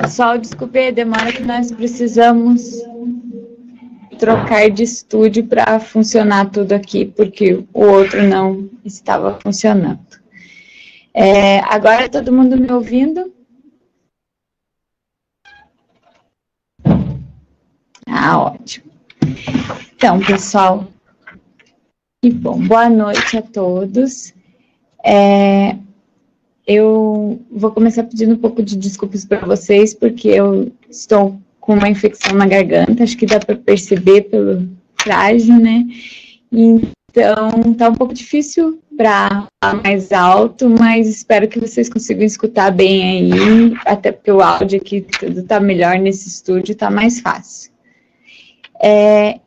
Pessoal, desculpe a demora que nós precisamos trocar de estúdio para funcionar tudo aqui, porque o outro não estava funcionando. Agora todo mundo me ouvindo? Ótimo. Então, pessoal, que bom. Boa noite a todos. Eu vou começar pedindo um pouco de desculpas para vocês, porque eu estou com uma infecção na garganta, acho que dá para perceber pelo frágil, né? Então, tá um pouco difícil para falar mais alto, mas espero que vocês consigam escutar bem aí, até porque o áudio aqui tudo tá melhor nesse estúdio, tá mais fácil.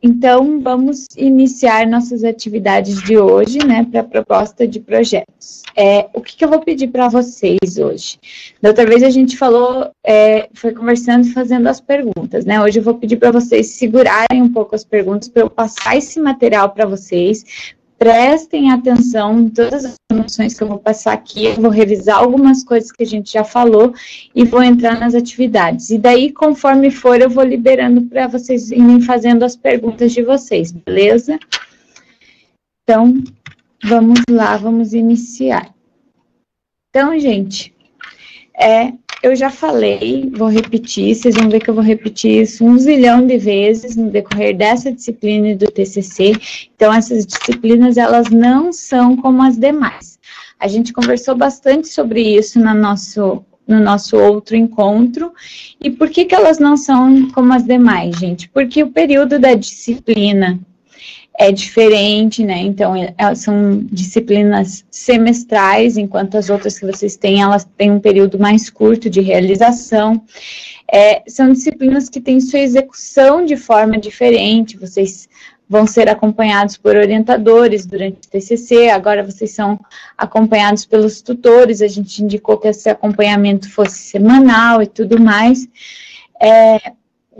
Então, vamos iniciar nossas atividades de hoje, né, para a proposta de projetos. O que eu vou pedir para vocês hoje? Da outra vez a gente falou, foi conversando e fazendo as perguntas, né? Hoje eu vou pedir para vocês segurarem um pouco as perguntas para eu passar esse material para vocês. Prestem atenção em todas as informações que eu vou passar aqui, eu vou revisar algumas coisas que a gente já falou e vou entrar nas atividades. E daí, conforme for, eu vou liberando para vocês irem fazendo as perguntas de vocês, beleza? Então, vamos lá, vamos iniciar. Então, gente, eu já falei, vou repetir, vocês vão ver que eu vou repetir isso 1 zilhão de vezes no decorrer dessa disciplina e do TCC. Então, essas disciplinas, elas não são como as demais. A gente conversou bastante sobre isso no nosso outro encontro. E por que elas não são como as demais, gente? Porque o período da disciplina é diferente, né? Então, elas são disciplinas semestrais, enquanto as outras que vocês têm, elas têm um período mais curto de realização. São disciplinas que têm sua execução de forma diferente, vocês vão ser acompanhados por orientadores durante o TCC, agora vocês são acompanhados pelos tutores, a gente indicou que esse acompanhamento fosse semanal e tudo mais.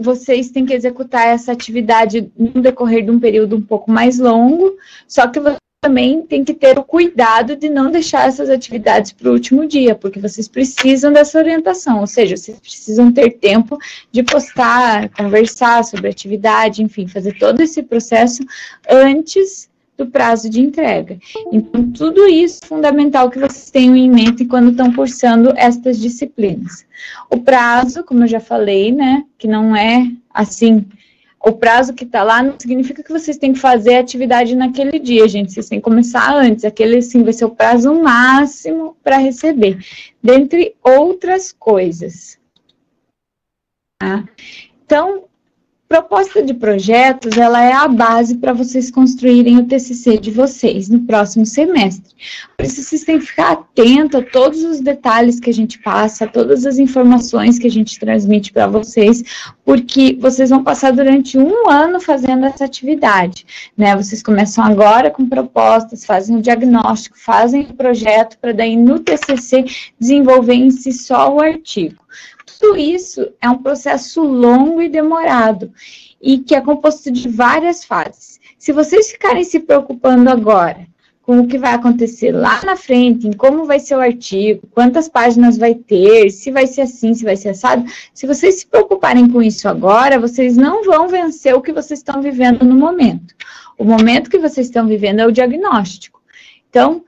Vocês têm que executar essa atividade no decorrer de um período um pouco mais longo, só que você também tem que ter o cuidado de não deixar essas atividades para o último dia, porque vocês precisam dessa orientação, ou seja, vocês precisam ter tempo de postar, conversar sobre a atividade, enfim, fazer todo esse processo antes do prazo de entrega. Então, tudo isso é fundamental que vocês tenham em mente quando estão cursando estas disciplinas. O prazo, como eu já falei, né, que não é assim, o prazo que está lá não significa que vocês têm que fazer a atividade naquele dia, gente, vocês têm que começar antes, aquele, assim, vai ser o prazo máximo para receber, dentre outras coisas. Tá? Então, proposta de projetos, ela é a base para vocês construírem o TCC de vocês no próximo semestre. Por isso, vocês têm que ficar atento a todos os detalhes que a gente passa, a todas as informações que a gente transmite para vocês, porque vocês vão passar durante 1 ano fazendo essa atividade, né? Vocês começam agora com propostas, fazem o diagnóstico, fazem o projeto, para daí no TCC desenvolver em si só o artigo. Tudo isso é um processo longo e demorado, e que é composto de várias fases. Se vocês ficarem se preocupando agora com o que vai acontecer lá na frente, em como vai ser o artigo, quantas páginas vai ter, se vai ser assim, se vai ser assado, se vocês se preocuparem com isso agora, vocês não vão vencer o que vocês estão vivendo no momento. O momento que vocês estão vivendo é o diagnóstico. Então,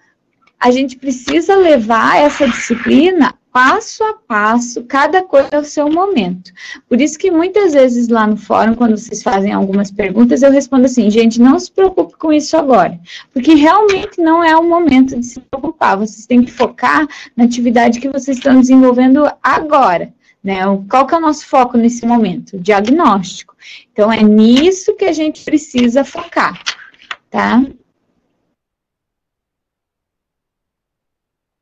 a gente precisa levar essa disciplina passo a passo, cada coisa é o seu momento. Por isso que muitas vezes lá no fórum, quando vocês fazem algumas perguntas, eu respondo assim, gente, não se preocupe com isso agora, porque realmente não é o momento de se preocupar, vocês têm que focar na atividade que vocês estão desenvolvendo agora, né? Qual que é o nosso foco nesse momento? O diagnóstico. Então, é nisso que a gente precisa focar, tá?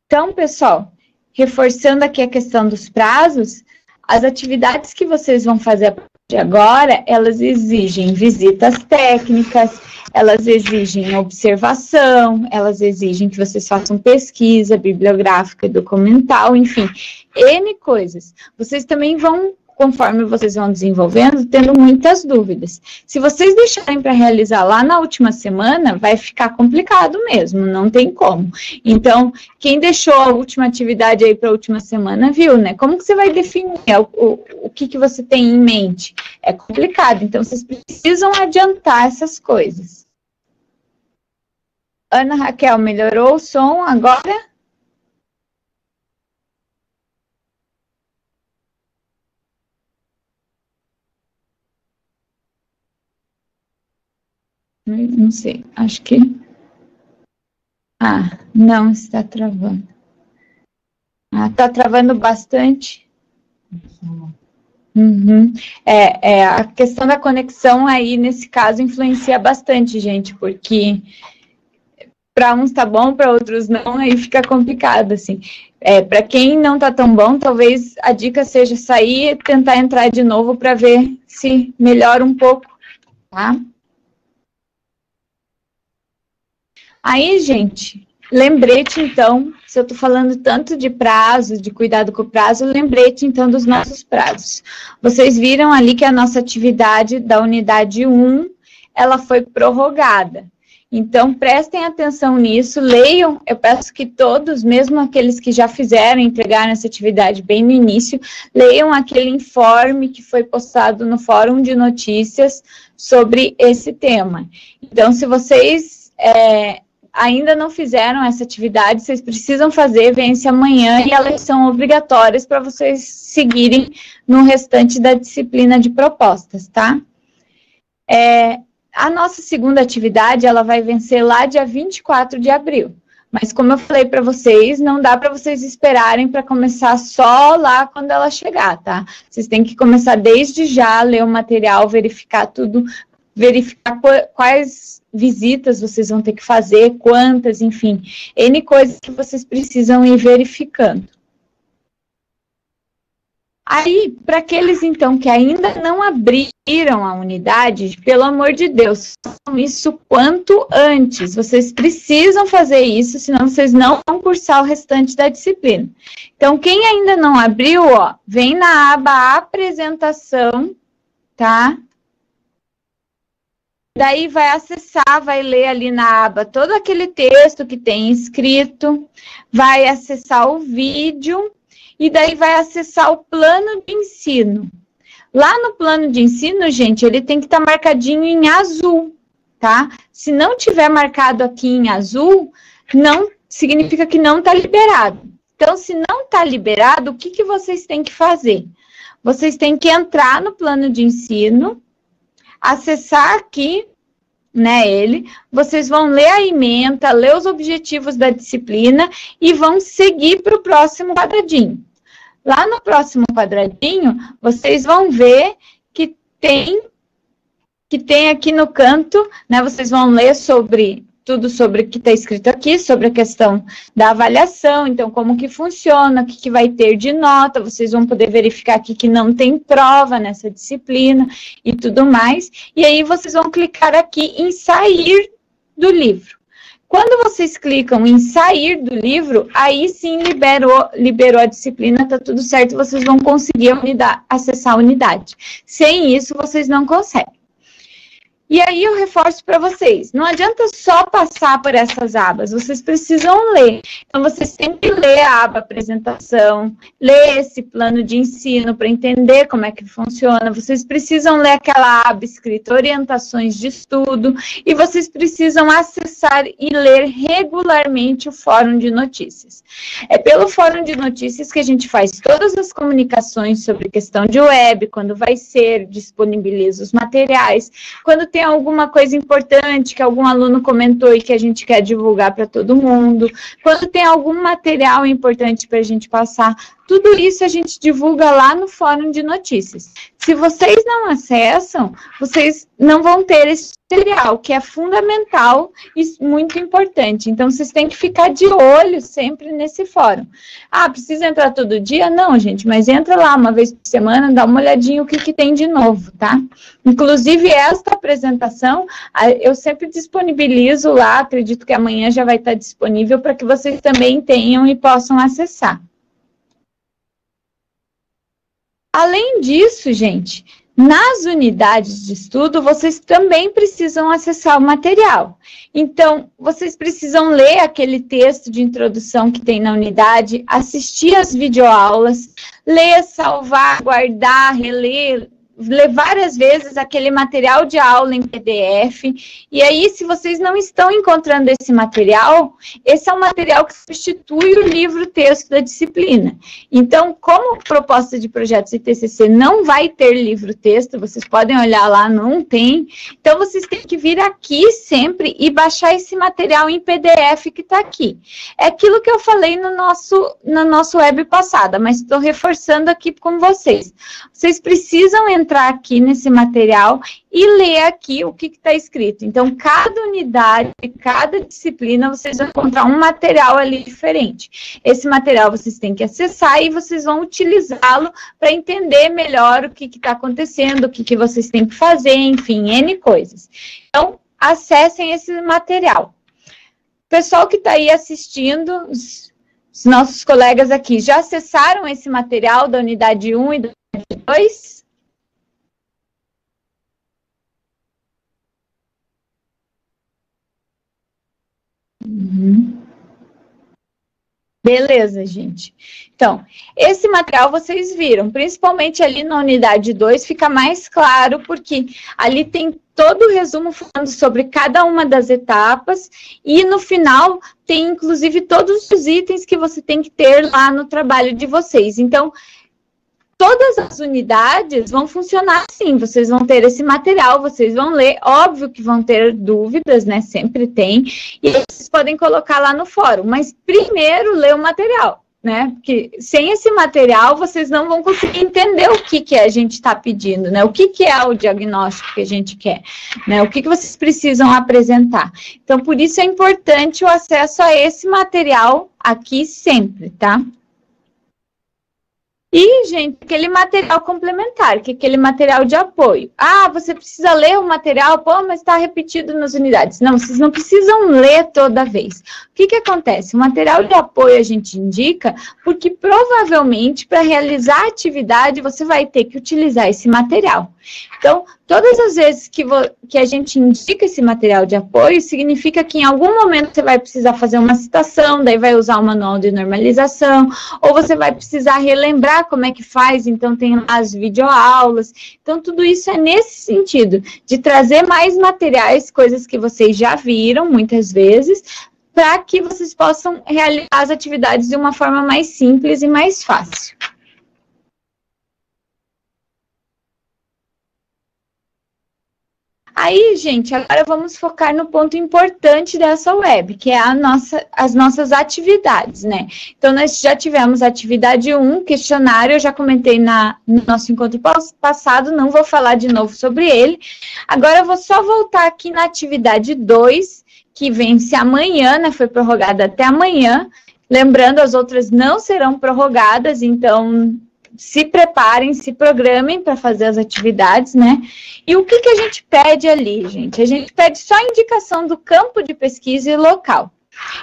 Então, pessoal, reforçando aqui a questão dos prazos, as atividades que vocês vão fazer a partir de agora, elas exigem visitas técnicas, elas exigem observação, elas exigem que vocês façam pesquisa bibliográfica e documental, enfim, N coisas. Vocês também vão conforme vocês vão desenvolvendo, tendo muitas dúvidas. Se vocês deixarem para realizar lá na última semana, vai ficar complicado mesmo, não tem como. Então, quem deixou a última atividade aí para a última semana, viu, né? Como que você vai definir o que você tem em mente? É complicado, então vocês precisam adiantar essas coisas. Ana Raquel, melhorou o som agora? Não sei, acho que... Ah, não, está travando. Ah, está travando bastante. Uhum. A questão da conexão aí, nesse caso, influencia bastante, gente, porque para uns tá bom, para outros não, aí fica complicado, assim. Para quem não tá tão bom, talvez a dica seja sair e tentar entrar de novo para ver se melhora um pouco, tá? Aí, gente, lembrete, então, se eu estou falando tanto de prazo, de cuidado com o prazo, lembrete, então, dos nossos prazos. Vocês viram ali que a nossa atividade da unidade 1, ela foi prorrogada. Então, prestem atenção nisso, leiam, eu peço que todos, mesmo aqueles que já fizeram, entregaram essa atividade bem no início, leiam aquele informe que foi postado no Fórum de Notícias sobre esse tema. Então, se vocês... ainda não fizeram essa atividade, vocês precisam fazer, vence amanhã, e elas são obrigatórias para vocês seguirem no restante da disciplina de propostas, tá? A nossa segunda atividade, ela vai vencer lá dia 24 de abril, mas como eu falei para vocês, não dá para vocês esperarem para começar só lá quando ela chegar, tá? Vocês têm que começar desde já, ler o material, verificar tudo, verificar quais visitas vocês vão ter que fazer, quantas, enfim, N coisas que vocês precisam ir verificando. Aí, para aqueles, então, que ainda não abriram a unidade, pelo amor de Deus, façam isso quanto antes. Vocês precisam fazer isso, senão vocês não vão cursar o restante da disciplina. Então, quem ainda não abriu, ó, vem na aba Apresentação, tá? Daí vai acessar, vai ler ali na aba todo aquele texto que tem escrito, vai acessar o vídeo e daí vai acessar o plano de ensino. Lá no plano de ensino, gente, ele tem que estar marcadinho em azul, tá? Se não tiver marcado aqui em azul, não significa que não está liberado. Então, se não está liberado, o que vocês têm que fazer? Vocês têm que entrar no plano de ensino, acessar aqui, né, vocês vão ler a ementa, ler os objetivos da disciplina e vão seguir para o próximo quadradinho. Lá no próximo quadradinho, vocês vão ver que tem aqui no canto, né, vocês vão ler tudo sobre o que está escrito aqui, sobre a questão da avaliação, então como que funciona, o que vai ter de nota, vocês vão poder verificar aqui que não tem prova nessa disciplina e tudo mais, e aí vocês vão clicar aqui em sair do livro. Quando vocês clicam em sair do livro, aí sim liberou a disciplina, tá tudo certo, vocês vão conseguir acessar a unidade. Sem isso, vocês não conseguem. E aí eu reforço para vocês, não adianta só passar por essas abas, vocês precisam ler. Então, vocês têm que ler a aba apresentação, ler esse plano de ensino para entender como é que funciona, vocês precisam ler aquela aba escrita orientações de estudo, e vocês precisam acessar e ler regularmente o Fórum de Notícias. É pelo Fórum de Notícias que a gente faz todas as comunicações sobre questão de web, quando vai ser, disponibiliza os materiais, quando tem alguma coisa importante que algum aluno comentou e que a gente quer divulgar para todo mundo, quando tem algum material importante para a gente passar, tudo isso a gente divulga lá no Fórum de Notícias. Se vocês não acessam, vocês não vão ter esse material, que é fundamental e muito importante. Então, vocês têm que ficar de olho sempre nesse fórum. Ah, precisa entrar todo dia? Não, gente, mas entra lá uma vez por semana, dá uma olhadinha o que tem de novo, tá? Inclusive, esta apresentação, eu sempre disponibilizo lá, acredito que amanhã já vai estar disponível para que vocês também tenham e possam acessar. Além disso, gente, nas unidades de estudo, vocês também precisam acessar o material. Então, vocês precisam ler aquele texto de introdução que tem na unidade, assistir as videoaulas, ler, salvar, guardar, reler, ler várias vezes aquele material de aula em PDF, e aí, se vocês não estão encontrando esse material, esse é um material que substitui o livro-texto da disciplina. Então, como proposta de projetos e TCC não vai ter livro-texto, vocês podem olhar lá, não tem, então vocês têm que vir aqui sempre e baixar esse material em PDF que está aqui. É aquilo que eu falei no nosso web passada, mas estou reforçando aqui com vocês. Vocês precisam entrar aqui nesse material e ler aqui o que está escrito. Então, cada unidade, cada disciplina, vocês vão encontrar um material ali diferente. Esse material vocês têm que acessar e vocês vão utilizá-lo para entender melhor o que está acontecendo, o que vocês têm que fazer, enfim, N coisas. Então, acessem esse material. Pessoal que está aí assistindo, os nossos colegas aqui, já acessaram esse material da unidade 1 e da unidade 2? Beleza, gente. Então, esse material vocês viram, principalmente ali na unidade 2, fica mais claro, porque ali tem todo o resumo falando sobre cada uma das etapas, e no final tem, inclusive, todos os itens que você tem que ter lá no trabalho de vocês. Então, todas as unidades vão funcionar assim, vocês vão ter esse material, vocês vão ler, óbvio que vão ter dúvidas, né, sempre tem, e vocês podem colocar lá no fórum, mas primeiro lê o material, né, porque sem esse material vocês não vão conseguir entender o que a gente está pedindo, né, o que é o diagnóstico que a gente quer, né, o que vocês precisam apresentar. Então, por isso é importante o acesso a esse material aqui sempre, tá? E, gente, aquele material complementar, que é aquele material de apoio. Ah, você precisa ler o material, pô, mas está repetido nas unidades. Não, vocês não precisam ler toda vez. O que acontece? O material de apoio a gente indica porque provavelmente para realizar a atividade você vai ter que utilizar esse material. Então, todas as vezes que a gente indica esse material de apoio, significa que em algum momento você vai precisar fazer uma citação, daí vai usar o manual de normalização, ou você vai precisar relembrar como é que faz, então tem lá as videoaulas. Então, tudo isso é nesse sentido, de trazer mais materiais, coisas que vocês já viram muitas vezes, para que vocês possam realizar as atividades de uma forma mais simples e mais fácil. Aí, gente, agora vamos focar no ponto importante dessa web, que é as nossas atividades, né? Então, nós já tivemos a atividade 1, questionário, eu já comentei no nosso encontro passado, não vou falar de novo sobre ele. Agora, eu vou só voltar aqui na atividade 2, que vence amanhã, né? Foi prorrogada até amanhã. Lembrando, as outras não serão prorrogadas, então se preparem, se programem para fazer as atividades, né? E o que a gente pede ali, gente? A gente pede só a indicação do campo de pesquisa e local.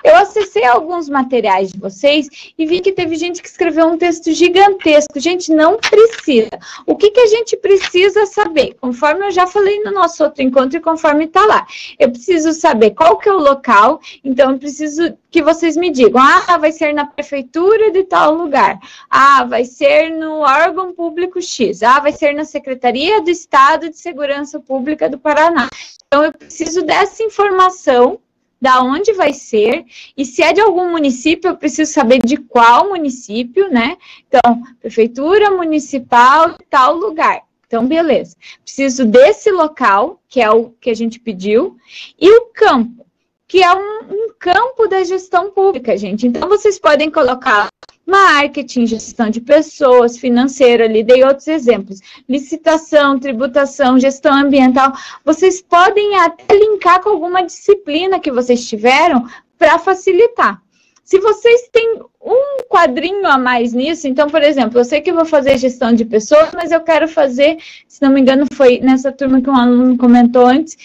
Eu acessei alguns materiais de vocês e vi que teve gente que escreveu um texto gigantesco. Gente, não precisa. O que a gente precisa saber? Conforme eu já falei no nosso outro encontro e conforme está lá. Eu preciso saber qual que é o local, então eu preciso que vocês me digam. Ah, vai ser na prefeitura de tal lugar. Ah, vai ser no órgão público X. Ah, vai ser na Secretaria do Estado de Segurança Pública do Paraná. Então, eu preciso dessa informação, da onde vai ser, e se é de algum município, eu preciso saber de qual município, né? Então, prefeitura municipal de tal lugar. Então, beleza. Preciso desse local, que é o que a gente pediu, e o campo, que é um campo da gestão pública, gente. Então, vocês podem colocar marketing, gestão de pessoas, financeiro, ali dei outros exemplos, licitação, tributação, gestão ambiental, vocês podem até linkar com alguma disciplina que vocês tiveram para facilitar. Se vocês têm um quadrinho a mais nisso, então, por exemplo, eu sei que eu vou fazer gestão de pessoas, mas eu quero fazer, se não me engano, foi nessa turma que um aluno comentou antes,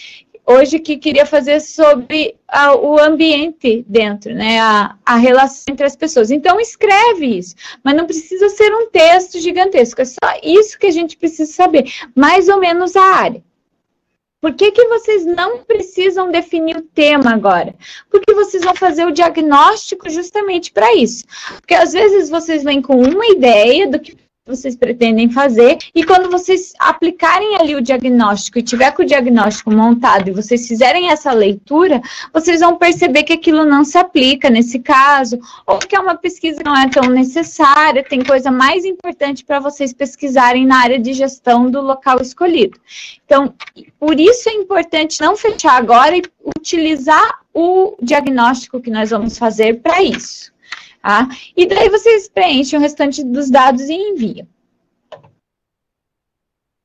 hoje que queria fazer sobre o ambiente dentro, né, a relação entre as pessoas. Então, escreve isso, mas não precisa ser um texto gigantesco, é só isso que a gente precisa saber, mais ou menos a área. Por que que vocês não precisam definir o tema agora? Porque vocês vão fazer o diagnóstico justamente para isso. Porque às vezes vocês vêm com uma ideia do que vocês pretendem fazer, e quando vocês aplicarem ali o diagnóstico e tiver com o diagnóstico montado e vocês fizerem essa leitura, vocês vão perceber que aquilo não se aplica nesse caso, ou que é uma pesquisa que não é tão necessária, tem coisa mais importante para vocês pesquisarem na área de gestão do local escolhido. Então, por isso é importante não fechar agora e utilizar o diagnóstico que nós vamos fazer para isso. Tá? E daí vocês preenchem o restante dos dados e enviam.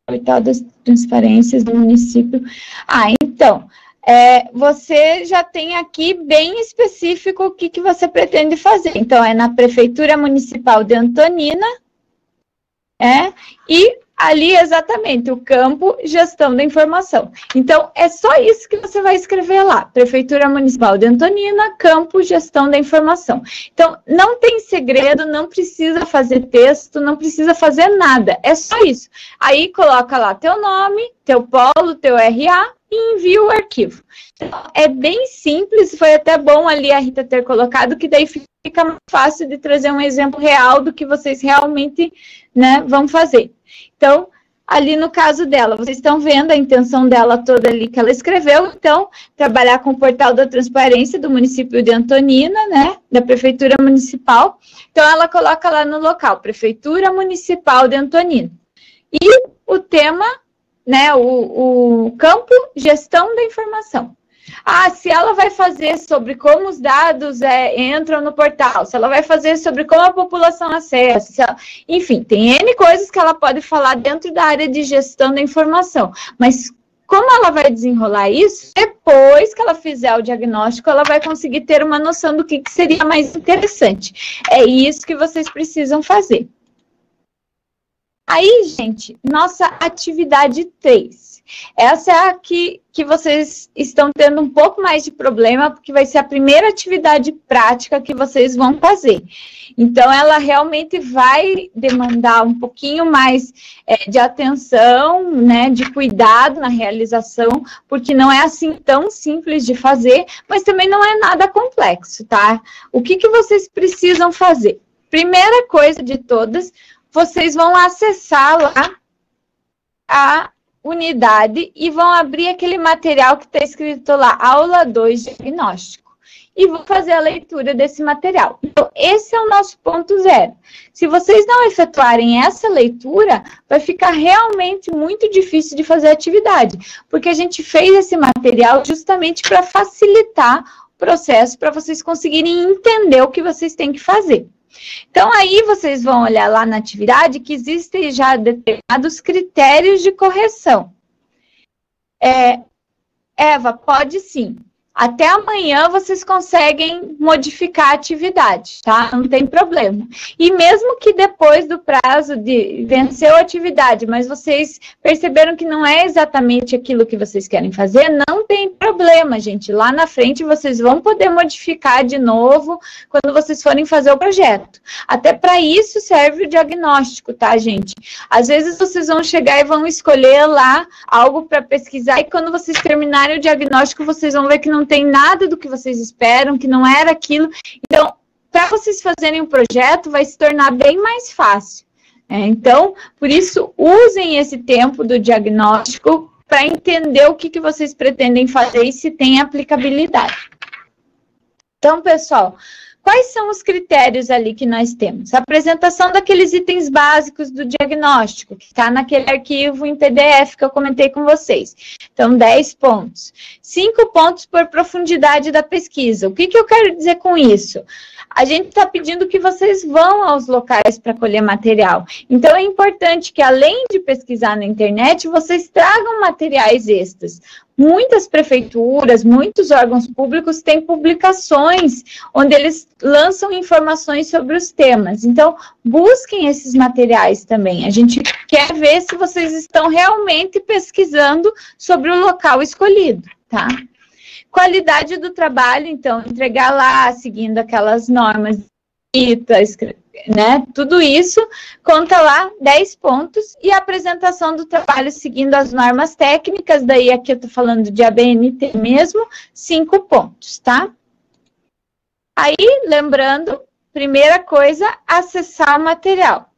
Portal das transparências do município. Então, você já tem aqui bem específico o que você pretende fazer. Então, é na Prefeitura Municipal de Antonina, e ali exatamente o campo gestão da informação. Então, é só isso que você vai escrever lá. Prefeitura Municipal de Antonina, campo gestão da informação. Então, não tem segredo, não precisa fazer texto, não precisa fazer nada. É só isso. Aí, coloca lá teu nome, teu polo, teu RA e envia o arquivo. Então, é bem simples, foi até bom ali a Rita ter colocado, que daí fica mais fácil de trazer um exemplo real do que vocês realmente, né, vão fazer. Então, ali no caso dela, vocês estão vendo a intenção dela toda ali que ela escreveu, então, trabalhar com o portal da transparência do município de Antonina, né, da Prefeitura Municipal. Então, ela coloca lá no local, Prefeitura Municipal de Antonina. E o tema, né, o campo, gestão da informação. Se ela vai fazer sobre como os dados entram no portal, se ela vai fazer sobre como a população acessa, enfim, tem N coisas que ela pode falar dentro da área de gestão da informação, mas como ela vai desenrolar isso, depois que ela fizer o diagnóstico, ela vai conseguir ter uma noção do que seria mais interessante. É isso que vocês precisam fazer. Aí, gente, nossa atividade 3. Essa é a que vocês estão tendo um pouco mais de problema, porque vai ser a primeira atividade prática que vocês vão fazer. Então, ela realmente vai demandar um pouquinho mais de atenção, né, de cuidado na realização, porque não é assim tão simples de fazer, mas também não é nada complexo, tá? O que vocês precisam fazer? Primeira coisa de todas, vocês vão acessar lá a unidade e vão abrir aquele material que está escrito lá, aula 2, diagnóstico, e vão fazer a leitura desse material. Então, esse é o nosso ponto 0. Se vocês não efetuarem essa leitura, vai ficar realmente muito difícil de fazer a atividade, porque a gente fez esse material justamente para facilitar o processo, para vocês conseguirem entender o que vocês têm que fazer. Então, aí vocês vão olhar lá na atividade que existem já determinados critérios de correção. Eva, pode sim. Até amanhã vocês conseguem modificar a atividade, tá? Não tem problema. E mesmo que depois do prazo de venceu a atividade, mas vocês perceberam que não é exatamente aquilo que vocês querem fazer, não tem problema, gente. Lá na frente vocês vão poder modificar de novo quando vocês forem fazer o projeto. Até para isso serve o diagnóstico, tá, gente? Às vezes vocês vão chegar e vão escolher lá algo para pesquisar e quando vocês terminarem o diagnóstico, vocês vão ver que não tem nada do que vocês esperam, que não era aquilo. Então, para vocês fazerem um projeto, vai se tornar bem mais fácil. Então, por isso, usem esse tempo do diagnóstico para entender o que vocês pretendem fazer e se tem aplicabilidade. Então, pessoal, quais são os critérios ali que nós temos? A apresentação daqueles itens básicos do diagnóstico, que está naquele arquivo em PDF que eu comentei com vocês. Então, 10 pontos. 5 pontos por profundidade da pesquisa. O que eu quero dizer com isso? A gente está pedindo que vocês vão aos locais para colher material. Então, é importante que, além de pesquisar na internet, vocês tragam materiais extras. Muitas prefeituras, muitos órgãos públicos têm publicações onde eles lançam informações sobre os temas. Então, busquem esses materiais também. A gente quer ver se vocês estão realmente pesquisando sobre o local escolhido, tá? Qualidade do trabalho, então, entregar lá, seguindo aquelas normas, né? Tudo isso, conta lá 10 pontos, e a apresentação do trabalho seguindo as normas técnicas, daí aqui eu tô falando de ABNT mesmo, 5 pontos, tá? Aí, lembrando, primeira coisa, acessar o material.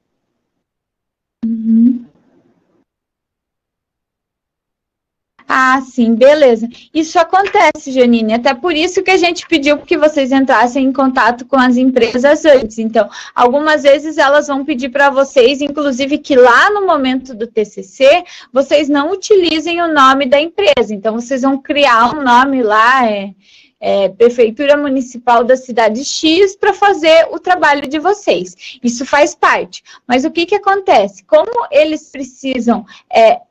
Ah, sim, beleza. Isso acontece, Janine, até por isso que a gente pediu que vocês entrassem em contato com as empresas antes. Então, algumas vezes elas vão pedir para vocês, inclusive, que lá no momento do TCC, vocês não utilizem o nome da empresa. Então, vocês vão criar um nome lá, Prefeitura Municipal da Cidade X, para fazer o trabalho de vocês. Isso faz parte. Mas o que que acontece? Como eles precisam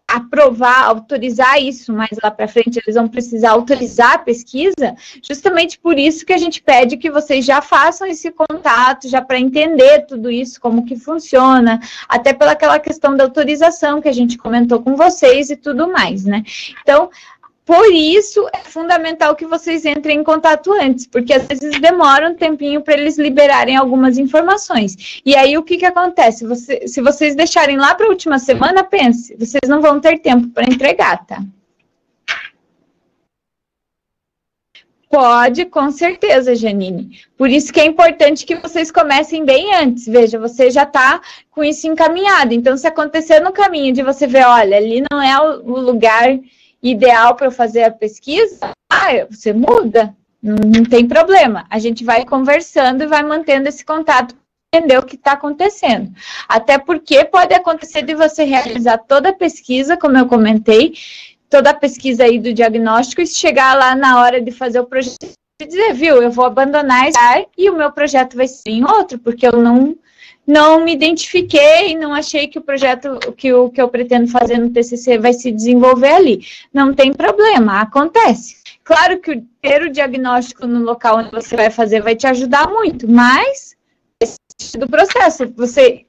aprovar, autorizar isso, mais lá para frente eles vão precisar autorizar a pesquisa, justamente por isso que a gente pede que vocês já façam esse contato, já para entender tudo isso, como que funciona, até pelaquela questão da autorização que a gente comentou com vocês e tudo mais, né? Então, por isso, é fundamental que vocês entrem em contato antes, porque às vezes demora um tempinho para eles liberarem algumas informações. E aí, o que que acontece? Se vocês deixarem lá para a última semana, pense, vocês não vão ter tempo para entregar, tá? Pode, com certeza, Janine. Por isso que é importante que vocês comecem bem antes. Veja, você já está com isso encaminhado. Então, se acontecer no caminho de você ver, olha, ali não é o lugar ideal para fazer a pesquisa, você muda, não tem problema. A gente vai conversando e vai mantendo esse contato para entender o que está acontecendo. Até porque pode acontecer de você realizar toda a pesquisa, como eu comentei, toda a pesquisa aí do diagnóstico, e chegar lá na hora de fazer o projeto e dizer, viu, eu vou abandonar esse lugar e o meu projeto vai ser em outro, porque eu não me identifiquei, não achei que o projeto, que o que eu pretendo fazer no TCC vai se desenvolver ali. Não tem problema, acontece. Claro que ter o diagnóstico no local onde você vai fazer vai te ajudar muito, mas esse do processo, você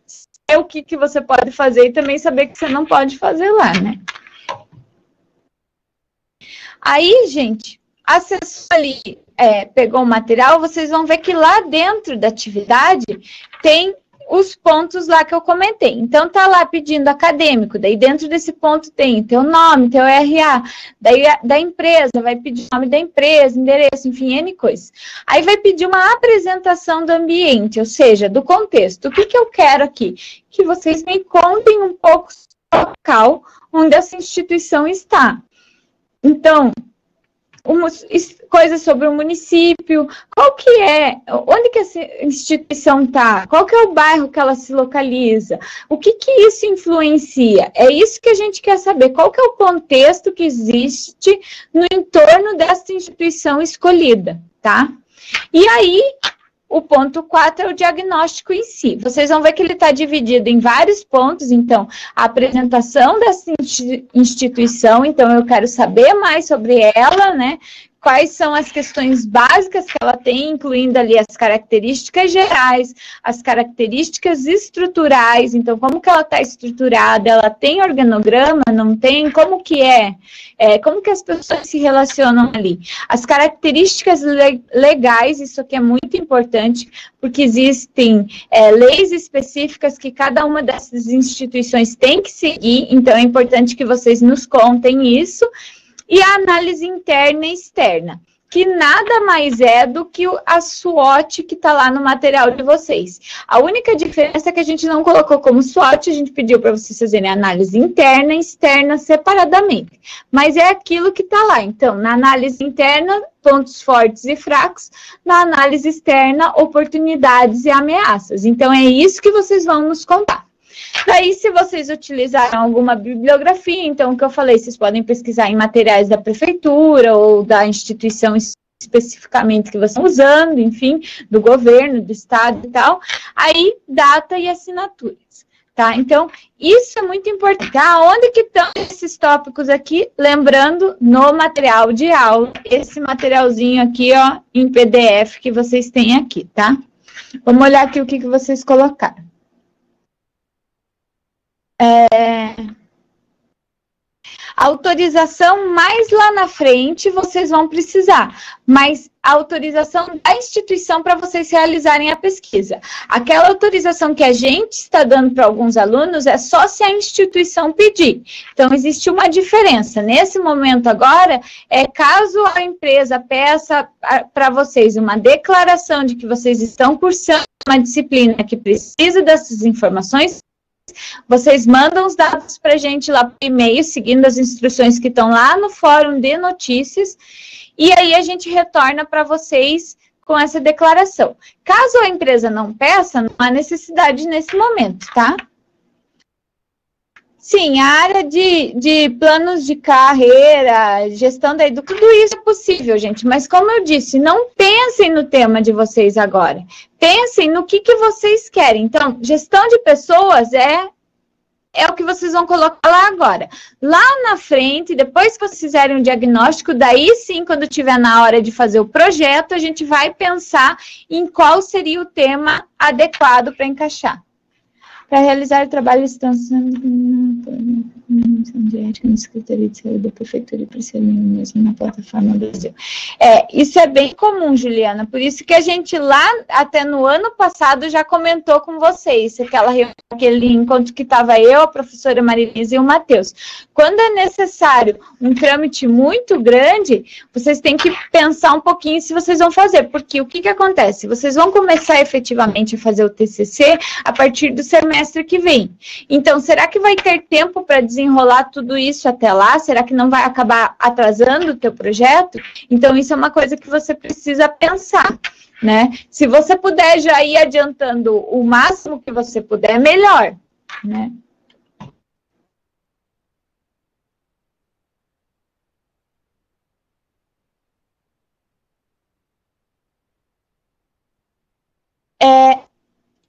é o que você pode fazer e também saber que você não pode fazer lá, né? Aí, gente, acessou ali, pegou o material, vocês vão ver que lá dentro da atividade tem os pontos lá que eu comentei. Então, tá lá pedindo acadêmico, daí dentro desse ponto tem teu nome, teu RA, daí da empresa, vai pedir o nome da empresa, endereço, enfim, N coisas. Aí vai pedir uma apresentação do ambiente, ou seja, do contexto. O que que eu quero aqui? Que vocês me contem um pouco sobre o local onde essa instituição está. Então, coisas sobre o município, onde que essa instituição está, qual que é o bairro que ela se localiza, o que que isso influencia, é isso que a gente quer saber, qual que é o contexto que existe no entorno dessa instituição escolhida, tá? E aí, o ponto 4 é o diagnóstico em si. Vocês vão ver que ele está dividido em vários pontos. Então, a apresentação dessa instituição. Então, eu quero saber mais sobre ela, né? Quais são as questões básicas que ela tem, incluindo ali as características gerais, as características estruturais. Então, como que ela está estruturada? Ela tem organograma? Não tem? Como que como que as pessoas se relacionam ali? As características legais, isso aqui é muito importante, porque existem leis específicas que cada uma dessas instituições tem que seguir, então é importante que vocês nos contem isso. E a análise interna e externa, que nada mais é do que a SWOT que está lá no material de vocês. A única diferença é que a gente não colocou como SWOT, a gente pediu para vocês fazerem análise interna e externa separadamente. Mas é aquilo que está lá. Então, na análise interna, pontos fortes e fracos, na análise externa, oportunidades e ameaças. Então, é isso que vocês vão nos contar. Daí, se vocês utilizaram alguma bibliografia, então, o que eu falei, vocês podem pesquisar em materiais da prefeitura ou da instituição especificamente que vocês estão usando, enfim, do governo, do estado e tal. Aí, data e assinaturas, tá? Então, isso é muito importante. Onde que estão esses tópicos aqui? Lembrando, no material de aula, esse materialzinho aqui, ó, em PDF que vocês têm aqui, tá? Vamos olhar aqui o que vocês colocaram. Autorização mais lá na frente vocês vão precisar, mas a autorização da instituição para vocês realizarem a pesquisa. Aquela autorização que a gente está dando para alguns alunos é só se a instituição pedir. Então, existe uma diferença. Nesse momento agora, caso a empresa peça para vocês uma declaração de que vocês estão cursando uma disciplina que precisa dessas informações, vocês mandam os dados para a gente lá por e-mail, seguindo as instruções que estão lá no fórum de notícias, e aí a gente retorna para vocês com essa declaração. Caso a empresa não peça, não há necessidade nesse momento, tá? Sim, a área de planos de carreira, gestão da educação, tudo isso é possível, gente. Mas como eu disse, não pensem no tema de vocês agora. Pensem no que vocês querem. Então, gestão de pessoas é o que vocês vão colocar lá agora. Lá na frente, depois que vocês fizerem um diagnóstico, daí sim, quando estiver na hora de fazer o projeto, a gente vai pensar em qual seria o tema adequado para encaixar. Para realizar o trabalho, estão de ética no Secretaria de Saúde da Prefeitura e Priscilina mesmo na plataforma Brasil. Isso é bem comum, Juliana, por isso que a gente lá, até no ano passado, já comentou com vocês, aquele encontro que estava eu, a professora Marilise e o Matheus. Quando é necessário um trâmite muito grande, vocês têm que pensar um pouquinho se vocês vão fazer, porque o que acontece? Vocês vão começar efetivamente a fazer o TCC a partir do semestre que vem. Então, será que vai ter tempo para desenrolar tudo isso até lá? Será que não vai acabar atrasando o teu projeto? Então, isso é uma coisa que você precisa pensar, né? Se você puder já ir adiantando o máximo que você puder, melhor, né?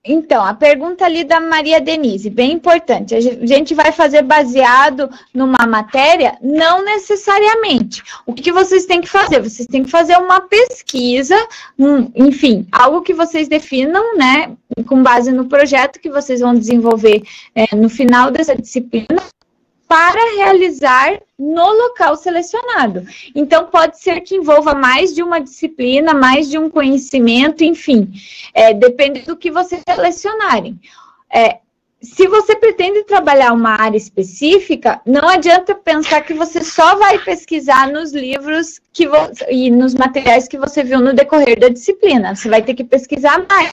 Então, a pergunta ali da Maria Denise, bem importante. A gente vai fazer baseado numa matéria? Não necessariamente. O que vocês têm que fazer? Vocês têm que fazer uma pesquisa, enfim, algo que vocês definam, né, com base no projeto que vocês vão desenvolver no final dessa disciplina, para realizar no local selecionado. Então, pode ser que envolva mais de uma disciplina, mais de um conhecimento, enfim, depende do que vocês selecionarem. Se você pretende trabalhar uma área específica, não adianta pensar que você só vai pesquisar nos livros e nos materiais que você viu no decorrer da disciplina. Você vai ter que pesquisar mais,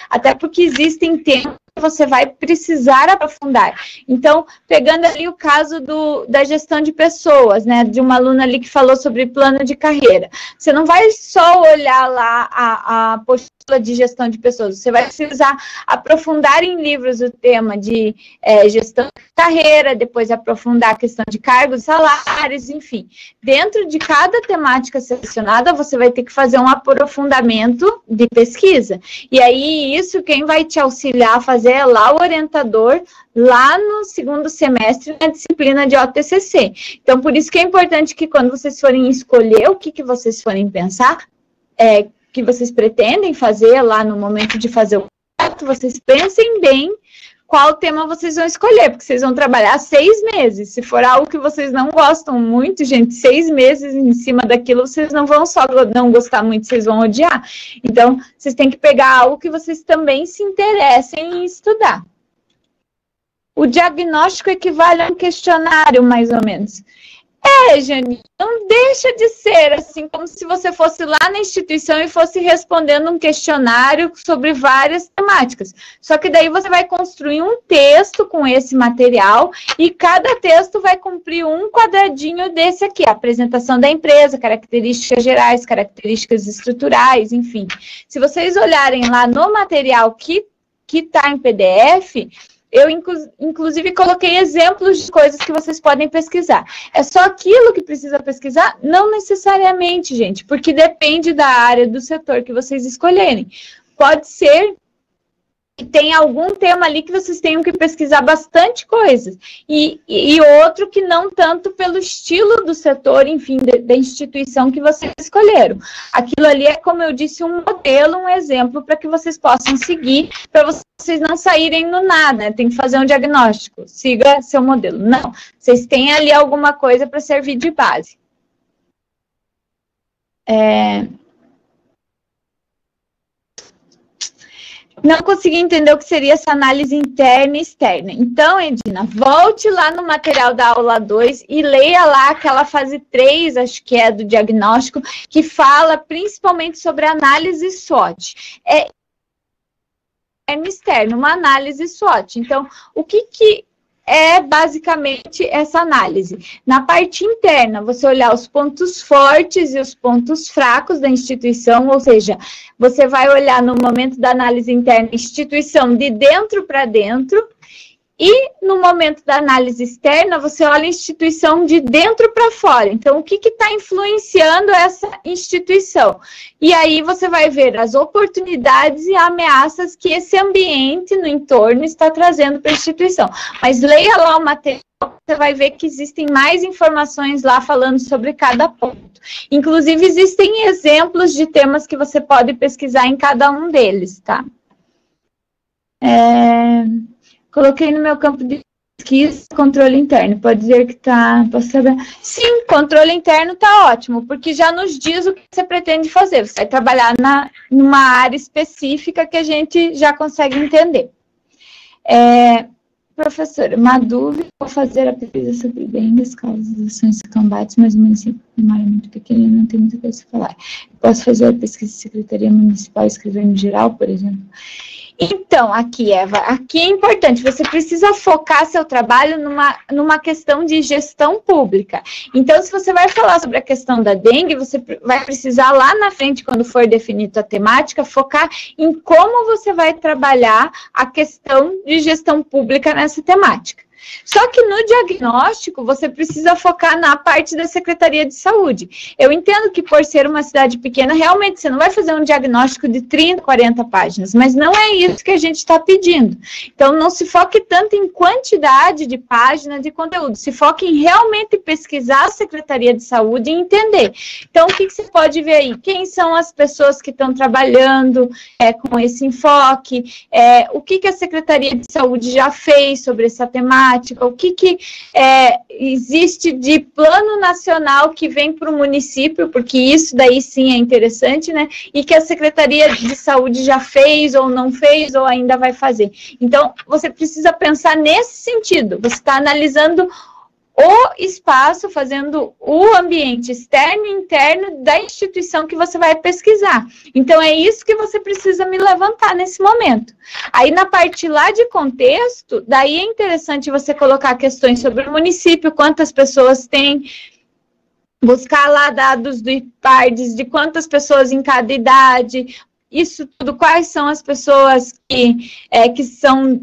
até porque existem temas que você vai precisar aprofundar. Então, pegando ali o caso da gestão de pessoas, né, de uma aluna ali que falou sobre plano de carreira. Você não vai só olhar lá a postura de gestão de pessoas, você vai precisar aprofundar em livros o tema de gestão de carreira, depois aprofundar a questão de cargos, salários, enfim. Dentro de cada temática selecionada, você vai ter que fazer um aprofundamento de pesquisa. E aí, isso quem vai te auxiliar a fazer é lá o orientador, lá no segundo semestre, na disciplina de OTCC. Então, por isso que é importante que quando vocês forem escolher o que vocês forem pensar, que vocês pretendem fazer lá no momento de fazer o projeto, vocês pensem bem qual tema vocês vão escolher, porque vocês vão trabalhar 6 meses. Se for algo que vocês não gostam muito, gente, 6 meses em cima daquilo, vocês não vão só não gostar muito, vocês vão odiar. Então, vocês têm que pegar algo que vocês também se interessem em estudar. O diagnóstico equivale a um questionário, mais ou menos. Jane, não deixa de ser assim, como se você fosse lá na instituição e fosse respondendo um questionário sobre várias temáticas. Só que daí você vai construir um texto com esse material e cada texto vai cumprir um quadradinho desse aqui, a apresentação da empresa, características gerais, características estruturais, enfim. Se vocês olharem lá no material que está em PDF, eu, inclusive, coloquei exemplos de coisas que vocês podem pesquisar. É só aquilo que precisa pesquisar? Não necessariamente, gente, porque depende da área do setor que vocês escolherem. Pode ser tem algum tema ali que vocês tenham que pesquisar bastante coisas, e outro que não tanto pelo estilo do setor, enfim, da instituição que vocês escolheram. Aquilo ali é, como eu disse, um modelo, um exemplo para que vocês possam seguir, para vocês não saírem no nada, né? Tem que fazer um diagnóstico, siga seu modelo. Não, vocês têm ali alguma coisa para servir de base. Não consegui entender o que seria essa análise interna e externa. Então, Edina, volte lá no material da aula 2 e leia lá aquela fase 3, acho que é do diagnóstico, que fala principalmente sobre análise SWOT. É interno e externo, uma análise SWOT. Então, o que é basicamente essa análise? Na parte interna, você olhar os pontos fortes e os pontos fracos da instituição, ou seja, você vai olhar no momento da análise interna, instituição de dentro para dentro, e no momento da análise externa, você olha a instituição de dentro para fora. Então, o que está influenciando essa instituição? E aí você vai ver as oportunidades e ameaças que esse ambiente no entorno está trazendo para a instituição. Mas leia lá o material, você vai ver que existem mais informações lá falando sobre cada ponto. Inclusive, existem exemplos de temas que você pode pesquisar em cada um deles, tá? Coloquei no meu campo de pesquisa controle interno. Pode dizer que está... Sim, controle interno está ótimo, porque já nos diz o que você pretende fazer. Você vai trabalhar numa área específica que a gente já consegue entender. Professora, uma dúvida, vou fazer a pesquisa sobre dengue, causas, ações e combates, mas o município é muito pequeno e não tem muita coisa a falar. Posso fazer a pesquisa de secretaria municipal e escrever no geral, por exemplo? Então, aqui, Eva, aqui é importante, você precisa focar seu trabalho numa questão de gestão pública. Então, se você vai falar sobre a questão da dengue, você vai precisar lá na frente, quando for definido a temática, focar em como você vai trabalhar a questão de gestão pública nessa temática. Só que no diagnóstico, você precisa focar na parte da Secretaria de Saúde. Eu entendo que por ser uma cidade pequena, realmente você não vai fazer um diagnóstico de 30, 40 páginas, mas não é isso que a gente está pedindo. Então, não se foque tanto em quantidade de páginas de conteúdo, se foque em realmente pesquisar a Secretaria de Saúde e entender. Então, o que você pode ver aí? Quem são as pessoas que estão trabalhando com esse enfoque? O que a Secretaria de Saúde já fez sobre essa temática? O que existe de plano nacional que vem para o município, porque isso daí sim é interessante, né? E que a Secretaria de Saúde já fez, ou não fez, ou ainda vai fazer. Então, você precisa pensar nesse sentido. Você está analisando o espaço, fazendo o ambiente externo e interno da instituição que você vai pesquisar. Então, é isso que você precisa me levantar nesse momento. Aí, na parte lá de contexto, daí é interessante você colocar questões sobre o município, quantas pessoas tem, buscar lá dados do IPARDES, de quantas pessoas em cada idade, isso tudo, quais são as pessoas que são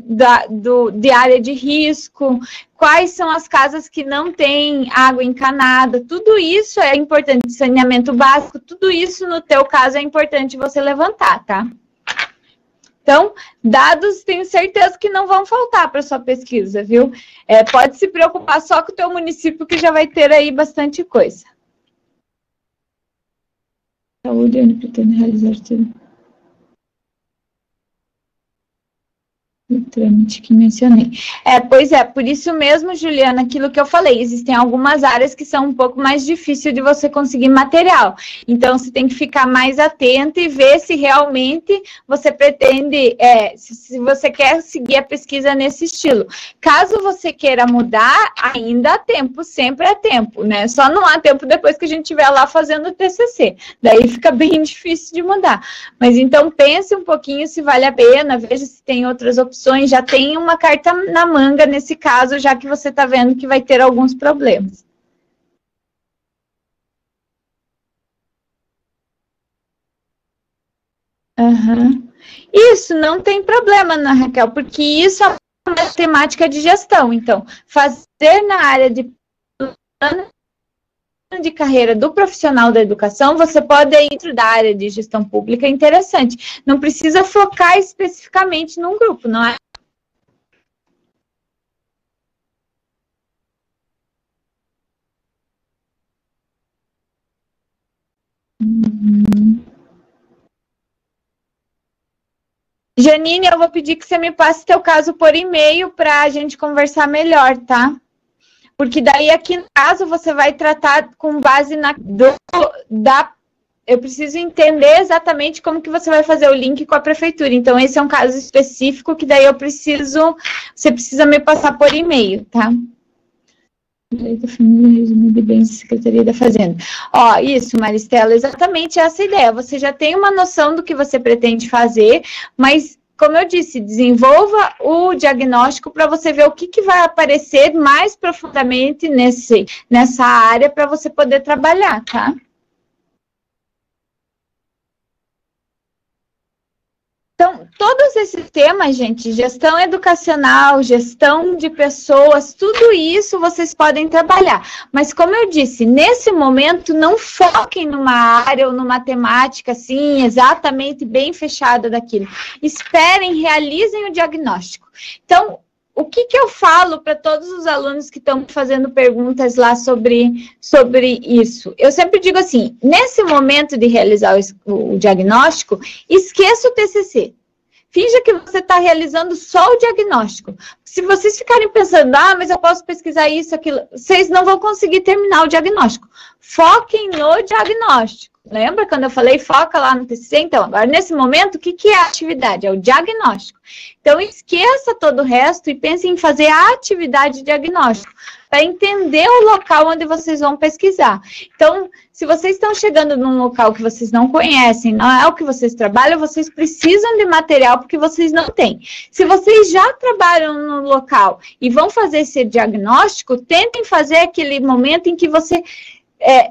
de área de risco, quais são as casas que não têm água encanada, tudo isso é importante, saneamento básico, tudo isso no teu caso é importante você levantar, tá? Então, dados, tenho certeza que não vão faltar para sua pesquisa, viu? Pode se preocupar só com o teu município, que já vai ter aí bastante coisa. Saúde, eu pretendo realizar tudo. O trâmite que mencionei. Pois é, por isso mesmo, Juliana, aquilo que eu falei, existem algumas áreas que são um pouco mais difíceis de você conseguir material. Então, você tem que ficar mais atento e ver se realmente você pretende, se você quer seguir a pesquisa nesse estilo. Caso você queira mudar, ainda há tempo, sempre há tempo, né? Só não há tempo depois que a gente estiver lá fazendo o TCC. Daí fica bem difícil de mudar. Mas então, pense um pouquinho se vale a pena, veja se tem outras opções. Já tem uma carta na manga nesse caso, já que você está vendo que vai ter alguns problemas. Isso, não tem problema, Ana Raquel, porque isso é uma temática de gestão. Então, fazer na área de de carreira do profissional da educação, você pode ir dentro da área de gestão pública, é interessante. Não precisa focar especificamente num grupo, não é? Janine, eu vou pedir que você me passe teu caso por e-mail para a gente conversar melhor, tá? Porque daí aqui no caso você vai tratar com base eu preciso entender exatamente como que você vai fazer o link com a prefeitura. Então, esse é um caso específico que daí você precisa me passar por e-mail, tá? Direito da família, resumo de bens da Secretaria da Fazenda. Ó, isso, Maristela, exatamente essa ideia. Você já tem uma noção do que você pretende fazer, mas, como eu disse, desenvolva o diagnóstico para você ver o que vai aparecer mais profundamente nessa área para você poder trabalhar, tá? Então, todos esses temas, gente, gestão educacional, gestão de pessoas, tudo isso vocês podem trabalhar. Mas, como eu disse, nesse momento, não foquem numa área ou numa temática, assim, exatamente bem fechada daquilo. Esperem, realizem o diagnóstico. Então, o que eu falo para todos os alunos que estão fazendo perguntas lá sobre isso? Eu sempre digo assim, nesse momento de realizar o diagnóstico, esqueça o TCC. Finja que você está realizando só o diagnóstico. Se vocês ficarem pensando, mas eu posso pesquisar isso, aquilo, vocês não vão conseguir terminar o diagnóstico. Foquem no diagnóstico. Lembra quando eu falei foca lá no TCC? Então, agora nesse momento, o que é a atividade? É o diagnóstico. Então, esqueça todo o resto e pense em fazer a atividade diagnóstico, para entender o local onde vocês vão pesquisar. Então, se vocês estão chegando num local que vocês não conhecem, não é o que vocês trabalham, vocês precisam de material porque vocês não têm. Se vocês já trabalham no local e vão fazer esse diagnóstico, tentem fazer aquele momento em que você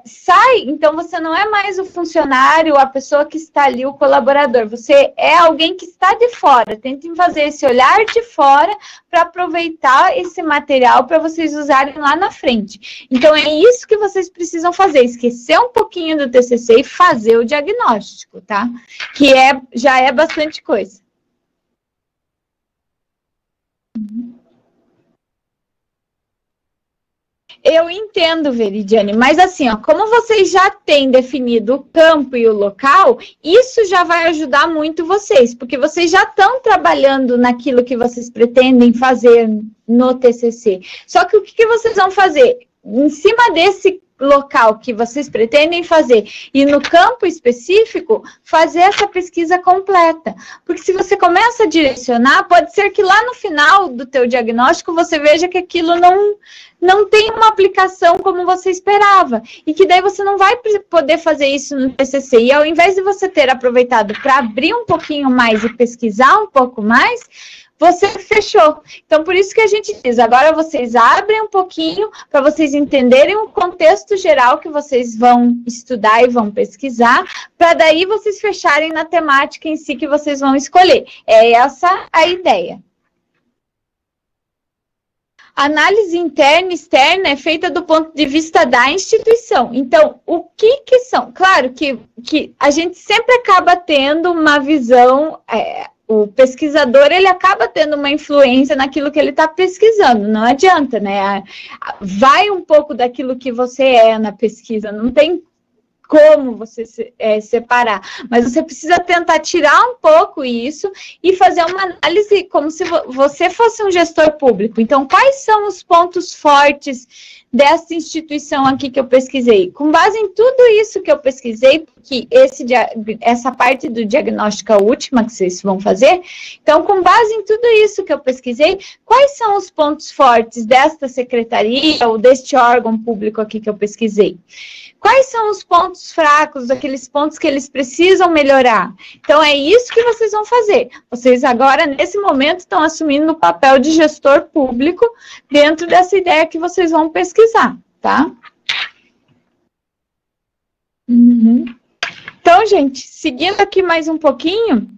sai, então você não é mais o funcionário, a pessoa que está ali, o colaborador, você é alguém que está de fora. Tentem fazer esse olhar de fora para aproveitar esse material para vocês usarem lá na frente. Então, é isso que vocês precisam fazer, esquecer um pouquinho do TCC e fazer o diagnóstico, tá? Que já é bastante coisa. Eu entendo, Veridiane, mas assim, ó, como vocês já têm definido o campo e o local, isso já vai ajudar muito vocês, porque vocês já estão trabalhando naquilo que vocês pretendem fazer no TCC. Só que o que vocês vão fazer? Em cima desse local que vocês pretendem fazer e no campo específico, fazer essa pesquisa completa. Porque se você começa a direcionar, pode ser que lá no final do teu diagnóstico você veja que aquilo não tem uma aplicação como você esperava. E que daí você não vai poder fazer isso no TCC. E ao invés de você ter aproveitado para abrir um pouquinho mais e pesquisar um pouco mais, você fechou. Então, por isso que a gente diz, agora vocês abrem um pouquinho para vocês entenderem o contexto geral que vocês vão estudar e vão pesquisar, para daí vocês fecharem na temática em si que vocês vão escolher. É essa a ideia. A análise interna e externa é feita do ponto de vista da instituição. Então, o que são? Claro que a gente sempre acaba tendo uma visão... O pesquisador, ele acaba tendo uma influência naquilo que ele está pesquisando, não adianta, né? Vai um pouco daquilo que você é na pesquisa, não tem como você separar, mas você precisa tentar tirar um pouco isso e fazer uma análise como se você fosse um gestor público. Então, quais são os pontos fortes dessa instituição aqui que eu pesquisei? Com base em tudo isso que eu pesquisei, porque essa parte do diagnóstico é a última que vocês vão fazer, então, com base em tudo isso que eu pesquisei, quais são os pontos fortes desta secretaria ou deste órgão público aqui que eu pesquisei? Quais são os pontos fracos, aqueles pontos que eles precisam melhorar? Então, é isso que vocês vão fazer. Vocês agora, nesse momento, estão assumindo o papel de gestor público dentro dessa ideia que vocês vão pesquisar, tá? Então, gente, seguindo aqui mais um pouquinho,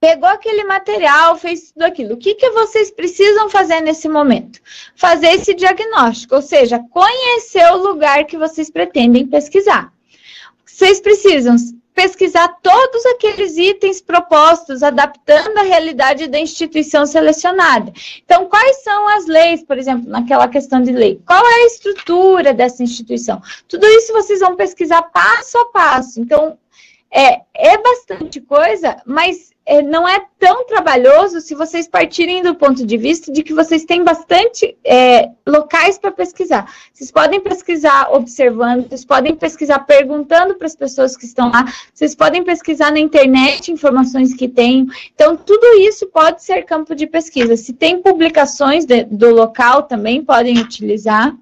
Pegou aquele material, fez tudo aquilo. O que vocês precisam fazer nesse momento? Fazer esse diagnóstico, ou seja, conhecer o lugar que vocês pretendem pesquisar. Vocês precisam pesquisar todos aqueles itens propostos, adaptando a realidade da instituição selecionada. Então, quais são as leis, por exemplo, naquela questão de lei? Qual é a estrutura dessa instituição? Tudo isso vocês vão pesquisar passo a passo. Então, é bastante coisa, mas não é tão trabalhoso se vocês partirem do ponto de vista de que vocês têm bastante locais para pesquisar. Vocês podem pesquisar observando, vocês podem pesquisar perguntando para as pessoas que estão lá, vocês podem pesquisar na internet informações que tem. Então, tudo isso pode ser campo de pesquisa. Se tem publicações do local, também podem utilizar.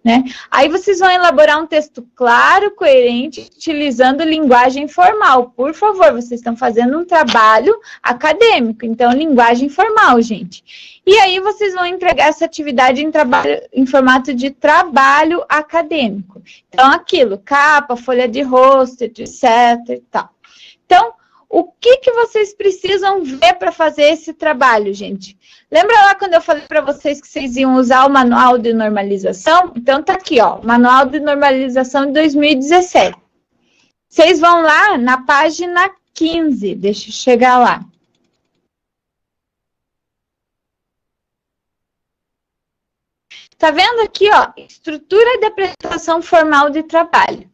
Né? Aí vocês vão elaborar um texto claro, coerente, utilizando linguagem formal. Por favor, vocês estão fazendo um trabalho acadêmico, então linguagem formal, gente. E aí vocês vão entregar essa atividade em formato de trabalho acadêmico. Então, aquilo, capa, folha de rosto, etc. e tal. Então, o que vocês precisam ver para fazer esse trabalho, gente? Lembra lá quando eu falei para vocês que vocês iam usar o Manual de Normalização? Então, tá aqui, ó, Manual de Normalização de 2017. Vocês vão lá na página 15, deixa eu chegar lá. Tá vendo aqui, ó, estrutura de apresentação formal de trabalho.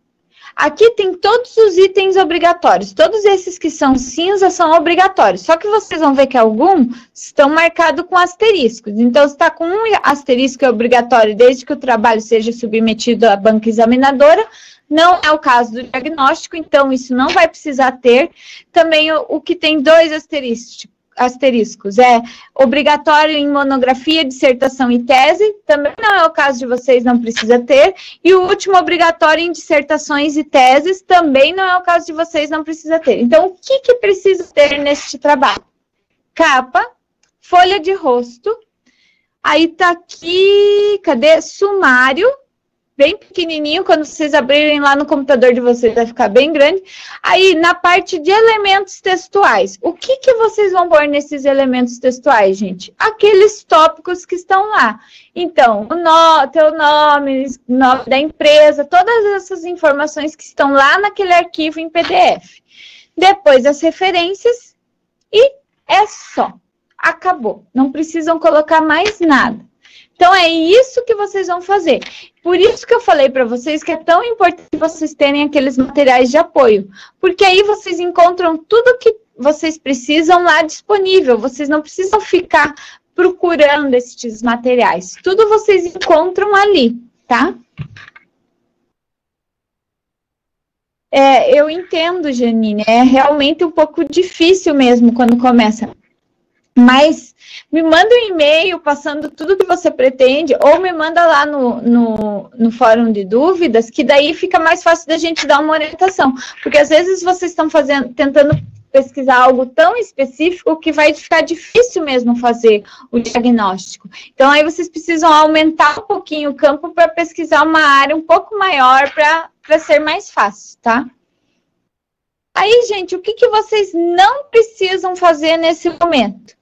Aqui tem todos os itens obrigatórios. Todos esses que são cinza são obrigatórios. Só que vocês vão ver que alguns estão marcados com asteriscos. Então, se está com um asterisco é obrigatório desde que o trabalho seja submetido à banca examinadora, não é o caso do diagnóstico, então isso não vai precisar ter. Também o que tem dois asteriscos é obrigatório em monografia, dissertação e tese, também não é o caso de vocês, não precisa ter, e o último obrigatório em dissertações e teses, também não é o caso de vocês, não precisa ter. Então, o que precisa ter neste trabalho? Capa, folha de rosto, aí tá aqui, cadê? Sumário, bem pequenininho, quando vocês abrirem lá no computador de vocês vai ficar bem grande. Aí, na parte de elementos textuais, o que vocês vão pôr nesses elementos textuais, gente? Aqueles tópicos que estão lá. Então, teu nome, nome da empresa, todas essas informações que estão lá naquele arquivo em PDF. Depois, as referências e é só. Acabou. Não precisam colocar mais nada. Então, é isso que vocês vão fazer. Por isso que eu falei para vocês que é tão importante vocês terem aqueles materiais de apoio. Porque aí vocês encontram tudo que vocês precisam lá disponível. Vocês não precisam ficar procurando esses materiais. Tudo vocês encontram ali, tá? Eu entendo, Janine. É realmente um pouco difícil mesmo quando começa. Mas me manda um e-mail passando tudo que você pretende, ou me manda lá no fórum de dúvidas, que daí fica mais fácil da gente dar uma orientação. Porque às vezes vocês estão tentando pesquisar algo tão específico que vai ficar difícil mesmo fazer o diagnóstico. Então, aí vocês precisam aumentar um pouquinho o campo para pesquisar uma área um pouco maior para ser mais fácil, tá? Aí, gente, o que vocês não precisam fazer nesse momento?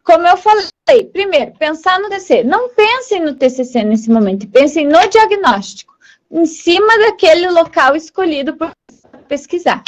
Como eu falei, primeiro, pensar no TCC. Não pensem no TCC nesse momento, pensem no diagnóstico, em cima daquele local escolhido para pesquisar.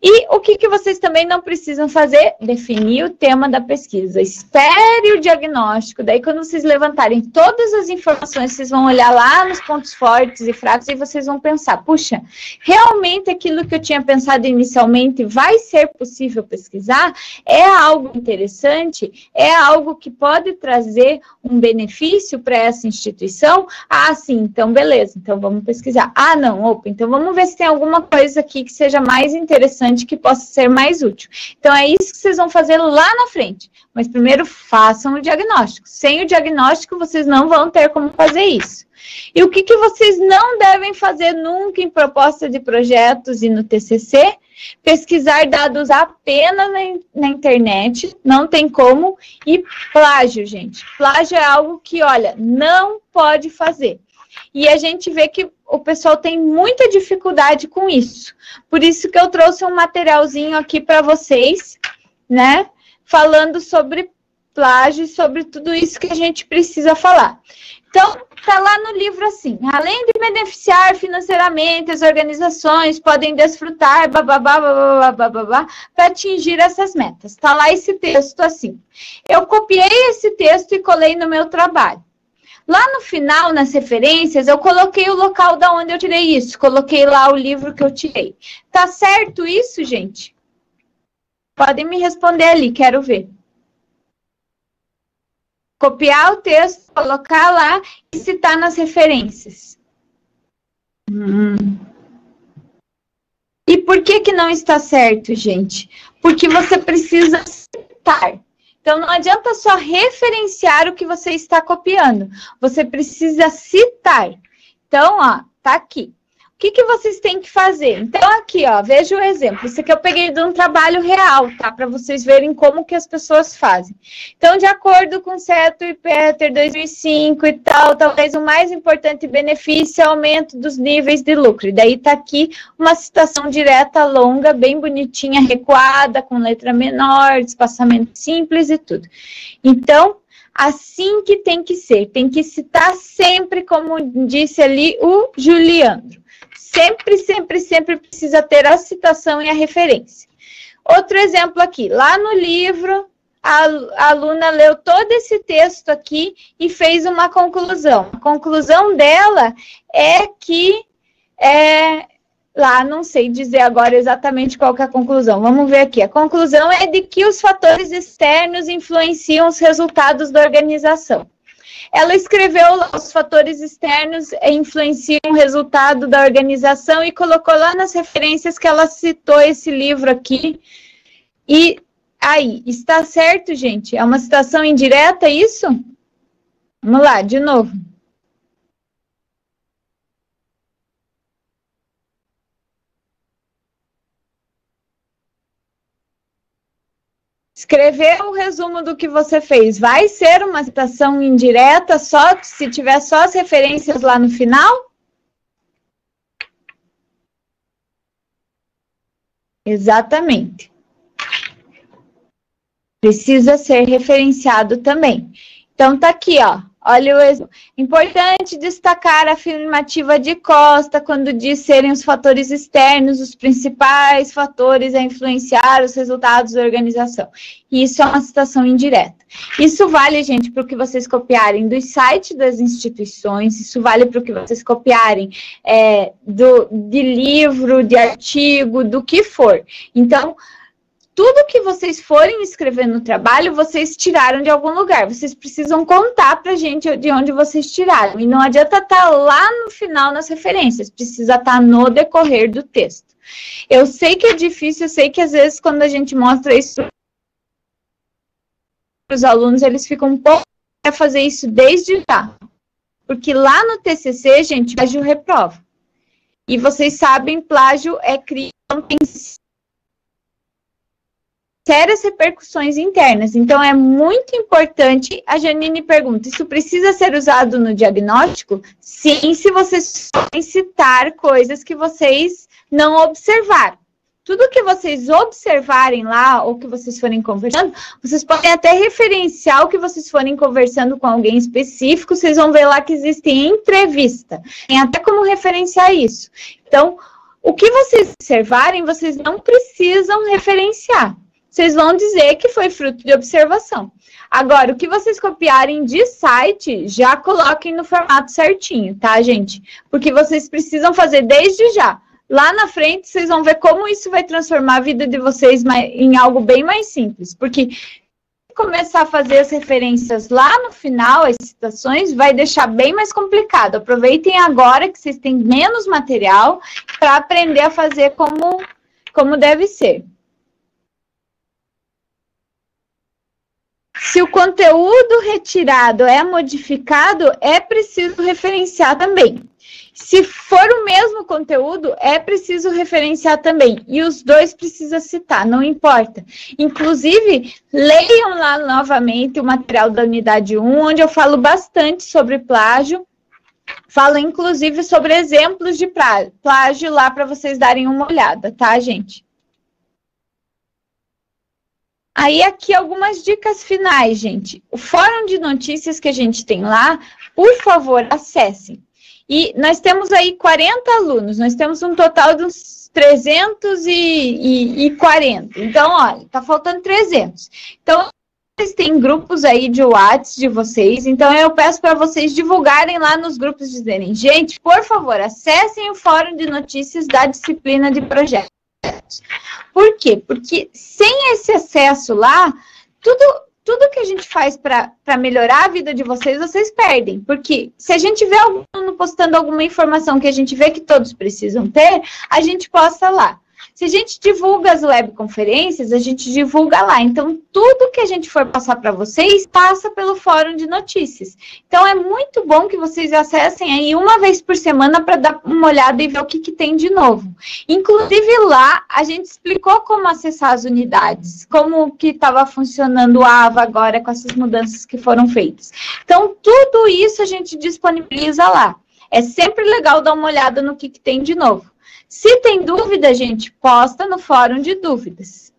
E o que vocês também não precisam fazer? Definir o tema da pesquisa. Espere o diagnóstico, daí quando vocês levantarem todas as informações, vocês vão olhar lá nos pontos fortes e fracos e vocês vão pensar, puxa, realmente aquilo que eu tinha pensado inicialmente vai ser possível pesquisar? É algo interessante? É algo que pode trazer um benefício para essa instituição? Ah, sim, então beleza, então vamos pesquisar. Ah, não, opa, então vamos ver se tem alguma coisa aqui que seja mais interessante, que possa ser mais útil. Então, é isso que vocês vão fazer lá na frente. Mas primeiro, façam o diagnóstico. Sem o diagnóstico, vocês não vão ter como fazer isso. E o que vocês não devem fazer nunca em proposta de projetos e no TCC? Pesquisar dados apenas na internet, não tem como. E plágio, gente. Plágio é algo que, olha, não pode fazer. E a gente vê que o pessoal tem muita dificuldade com isso. Por isso que eu trouxe um materialzinho aqui para vocês, né, falando sobre plágio e sobre tudo isso que a gente precisa falar. Então, tá lá no livro assim, além de beneficiar financeiramente, as organizações podem desfrutar, para atingir essas metas. Tá lá esse texto assim. Eu copiei esse texto e colei no meu trabalho. Lá no final, nas referências, eu coloquei o local da onde eu tirei isso, coloquei lá o livro que eu tirei. Tá certo isso, gente? Podem me responder ali, quero ver. Copiar o texto, colocar lá e citar nas referências. E por que que não está certo, gente? Porque você precisa citar. Então, não adianta só referenciar o que você está copiando. Você precisa citar. Então, ó, tá aqui. O que que vocês têm que fazer? Então, aqui, ó, veja o exemplo. Isso aqui eu peguei de um trabalho real, tá? Para vocês verem como que as pessoas fazem. Então, de acordo com Seto e Peter, 2005 e tal, talvez o mais importante benefício é o aumento dos níveis de lucro. E daí tá aqui uma citação direta, longa, bem bonitinha, recuada, com letra menor, espaçamento simples e tudo. Então, assim que tem que ser. Tem que citar sempre, como disse ali o Juliandro. Sempre, sempre, sempre precisa ter a citação e a referência. Outro exemplo aqui, lá no livro, a aluna leu todo esse texto aqui e fez uma conclusão. A conclusão dela é que, lá não sei dizer agora exatamente qual que é a conclusão, vamos ver aqui. A conclusão é de que os fatores externos influenciam os resultados da organização. Ela escreveu os fatores externos influenciam o resultado da organização e colocou lá nas referências que ela citou esse livro aqui. E aí, está certo, gente? É uma citação indireta, isso? Vamos lá, de novo. Escrever o resumo do que você fez vai ser uma citação indireta só se tiver só as referências lá no final? Exatamente. Precisa ser referenciado também. Então, tá aqui, ó. Olha o exemplo. Importante destacar a afirmativa de Costa quando diz serem os fatores externos os principais fatores a influenciar os resultados da organização. E isso é uma citação indireta. Isso vale, gente, para o que vocês copiarem do site das instituições, isso vale para o que vocês copiarem de livro, de artigo, do que for. Então, tudo que vocês forem escrever no trabalho, vocês tiraram de algum lugar. Vocês precisam contar pra gente de onde vocês tiraram. E não adianta estar lá no final nas referências. Precisa estar no decorrer do texto. Eu sei que é difícil, eu sei que às vezes quando a gente mostra isso para os alunos, eles ficam um pouco para fazer isso desde já. Porque lá no TCC, gente, plágio reprova. E vocês sabem, plágio é crime, não tem sérias repercussões internas. Então, é muito importante. A Janine pergunta, isso precisa ser usado no diagnóstico? Sim, se vocês forem citar coisas que vocês não observaram. Tudo que vocês observarem lá, ou que vocês forem conversando, vocês podem até referenciar o que vocês forem conversando com alguém específico, vocês vão ver lá que existe entrevista. Tem até como referenciar isso. Então, o que vocês observarem, vocês não precisam referenciar. Vocês vão dizer que foi fruto de observação. Agora, o que vocês copiarem de site, já coloquem no formato certinho, tá, gente? Porque vocês precisam fazer desde já. Lá na frente, vocês vão ver como isso vai transformar a vida de vocês em algo bem mais simples. Porque começar a fazer as referências lá no final, as citações, vai deixar bem mais complicado. Aproveitem agora que vocês têm menos material para aprender a fazer como deve ser. Se o conteúdo retirado é modificado, é preciso referenciar também. Se for o mesmo conteúdo, é preciso referenciar também. E os dois precisa citar, não importa. Inclusive, leiam lá novamente o material da unidade 1, onde eu falo bastante sobre plágio. Falo, inclusive, sobre exemplos de plágio lá para vocês darem uma olhada, tá, gente? Aí aqui algumas dicas finais, gente. O fórum de notícias que a gente tem lá, por favor, acessem. E nós temos aí 40 alunos, nós temos um total de uns 340. Então, olha, tá faltando 300. Então, vocês têm grupos aí de WhatsApp de vocês, então eu peço para vocês divulgarem lá nos grupos, dizerem, gente, por favor, acessem o fórum de notícias da disciplina de projetos. Por quê? Porque sem esse acesso lá, tudo que a gente faz para melhorar a vida de vocês, vocês perdem. Porque se a gente vê algum aluno postando alguma informação que a gente vê que todos precisam ter, a gente posta lá. Se a gente divulga as webconferências, a gente divulga lá. Então, tudo que a gente for passar para vocês, passa pelo fórum de notícias. Então, é muito bom que vocês acessem aí uma vez por semana para dar uma olhada e ver o que tem de novo. Inclusive, lá, a gente explicou como acessar as unidades, como que estava funcionando o AVA agora com essas mudanças que foram feitas. Então, tudo isso a gente disponibiliza lá. É sempre legal dar uma olhada no que tem de novo. Se tem dúvida, gente, posta no fórum de dúvidas.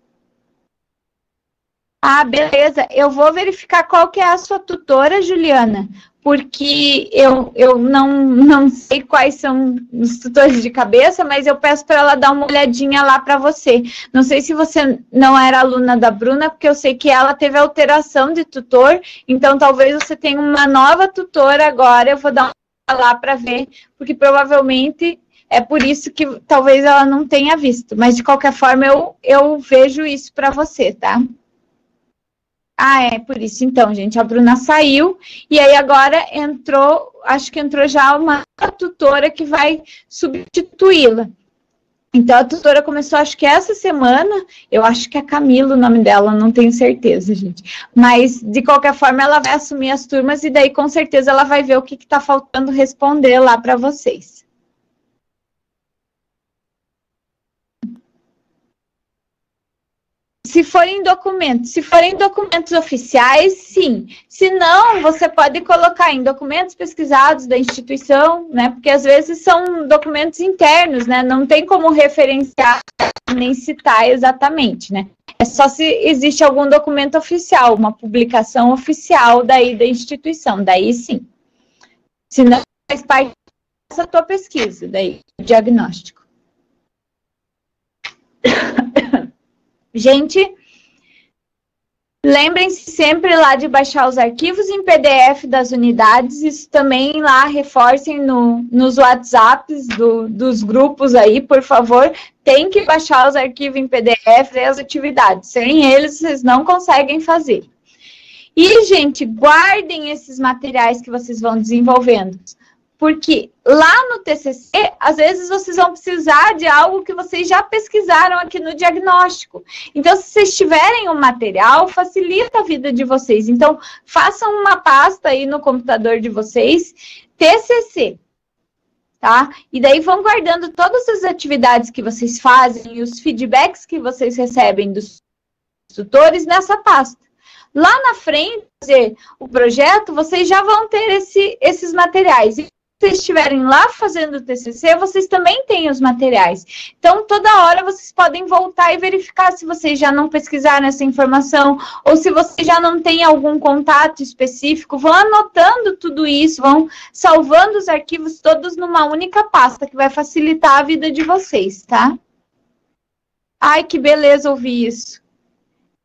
Ah, beleza. Eu vou verificar qual que é a sua tutora, Juliana, porque eu não sei quais são os tutores de cabeça, mas eu peço para ela dar uma olhadinha lá para você. Não sei se você não era aluna da Bruna, porque eu sei que ela teve alteração de tutor, então talvez você tenha uma nova tutora agora. Eu vou dar uma lá para ver, porque provavelmente... É por isso que talvez ela não tenha visto. Mas, de qualquer forma, eu vejo isso para você, tá? Ah, é por isso. Então, gente, a Bruna saiu. E aí, agora entrou... Acho que entrou já uma tutora que vai substituí-la. Então, a tutora começou, acho que essa semana. Eu acho que é Camila o nome dela, não tenho certeza, gente. Mas, de qualquer forma, ela vai assumir as turmas. E daí, com certeza, ela vai ver o que está faltando responder lá para vocês. Se forem documentos oficiais, sim. Se não, você pode colocar em documentos pesquisados da instituição, né? Porque às vezes são documentos internos, né? Não tem como referenciar nem citar exatamente, né? É só se existe algum documento oficial, uma publicação oficial daí da instituição, daí sim. Se não, faz parte dessa tua pesquisa, daí, diagnóstico. Gente, lembrem-se sempre lá de baixar os arquivos em PDF das unidades, isso também lá, reforcem nos WhatsApps dos grupos aí, por favor, tem que baixar os arquivos em PDF e as atividades, sem eles vocês não conseguem fazer. E, gente, guardem esses materiais que vocês vão desenvolvendo. Porque lá no TCC, às vezes vocês vão precisar de algo que vocês já pesquisaram aqui no diagnóstico. Então, se vocês tiverem um material, facilita a vida de vocês. Então, façam uma pasta aí no computador de vocês, TCC, tá? E daí vão guardando todas as atividades que vocês fazem e os feedbacks que vocês recebem dos tutores nessa pasta. Lá na frente, o projeto, vocês já vão ter esses materiais. E se vocês estiverem lá fazendo o TCC, vocês também têm os materiais. Então, toda hora vocês podem voltar e verificar se vocês já não pesquisaram essa informação ou se vocês já não têm algum contato específico. Vão anotando tudo isso, vão salvando os arquivos todos numa única pasta, que vai facilitar a vida de vocês, tá? Ai, que beleza ouvir isso.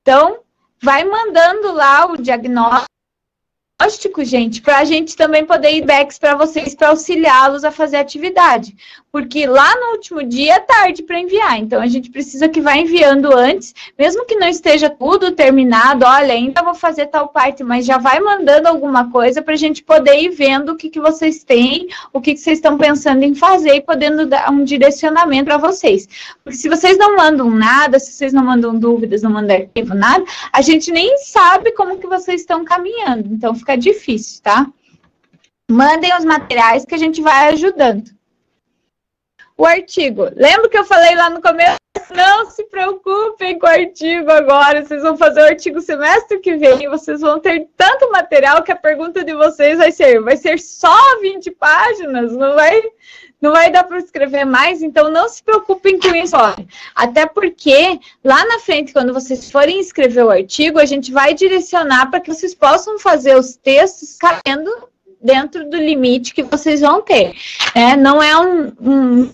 Então, vai mandando lá o diagnóstico, gente, para a gente também poder ir backs para vocês, para auxiliá-los a fazer atividade. Porque lá no último dia é tarde para enviar, então a gente precisa que vá enviando antes, mesmo que não esteja tudo terminado, olha, ainda vou fazer tal parte, mas já vai mandando alguma coisa para a gente poder ir vendo o que vocês têm, o que vocês estão pensando em fazer e podendo dar um direcionamento para vocês. Porque se vocês não mandam nada, se vocês não mandam dúvidas, não mandam arquivo, nada, a gente nem sabe como que vocês estão caminhando, então fica difícil, tá? Mandem os materiais que a gente vai ajudando. O artigo. Lembra que eu falei lá no começo? Não se preocupem com o artigo agora. Vocês vão fazer o artigo semestre que vem. Vocês vão ter tanto material que a pergunta de vocês vai ser só 20 páginas? Não vai Não vai dar para escrever mais, então não se preocupem com isso. Olha. Até porque, lá na frente, quando vocês forem escrever o artigo, a gente vai direcionar para que vocês possam fazer os textos cabendo dentro do limite que vocês vão ter. Não é um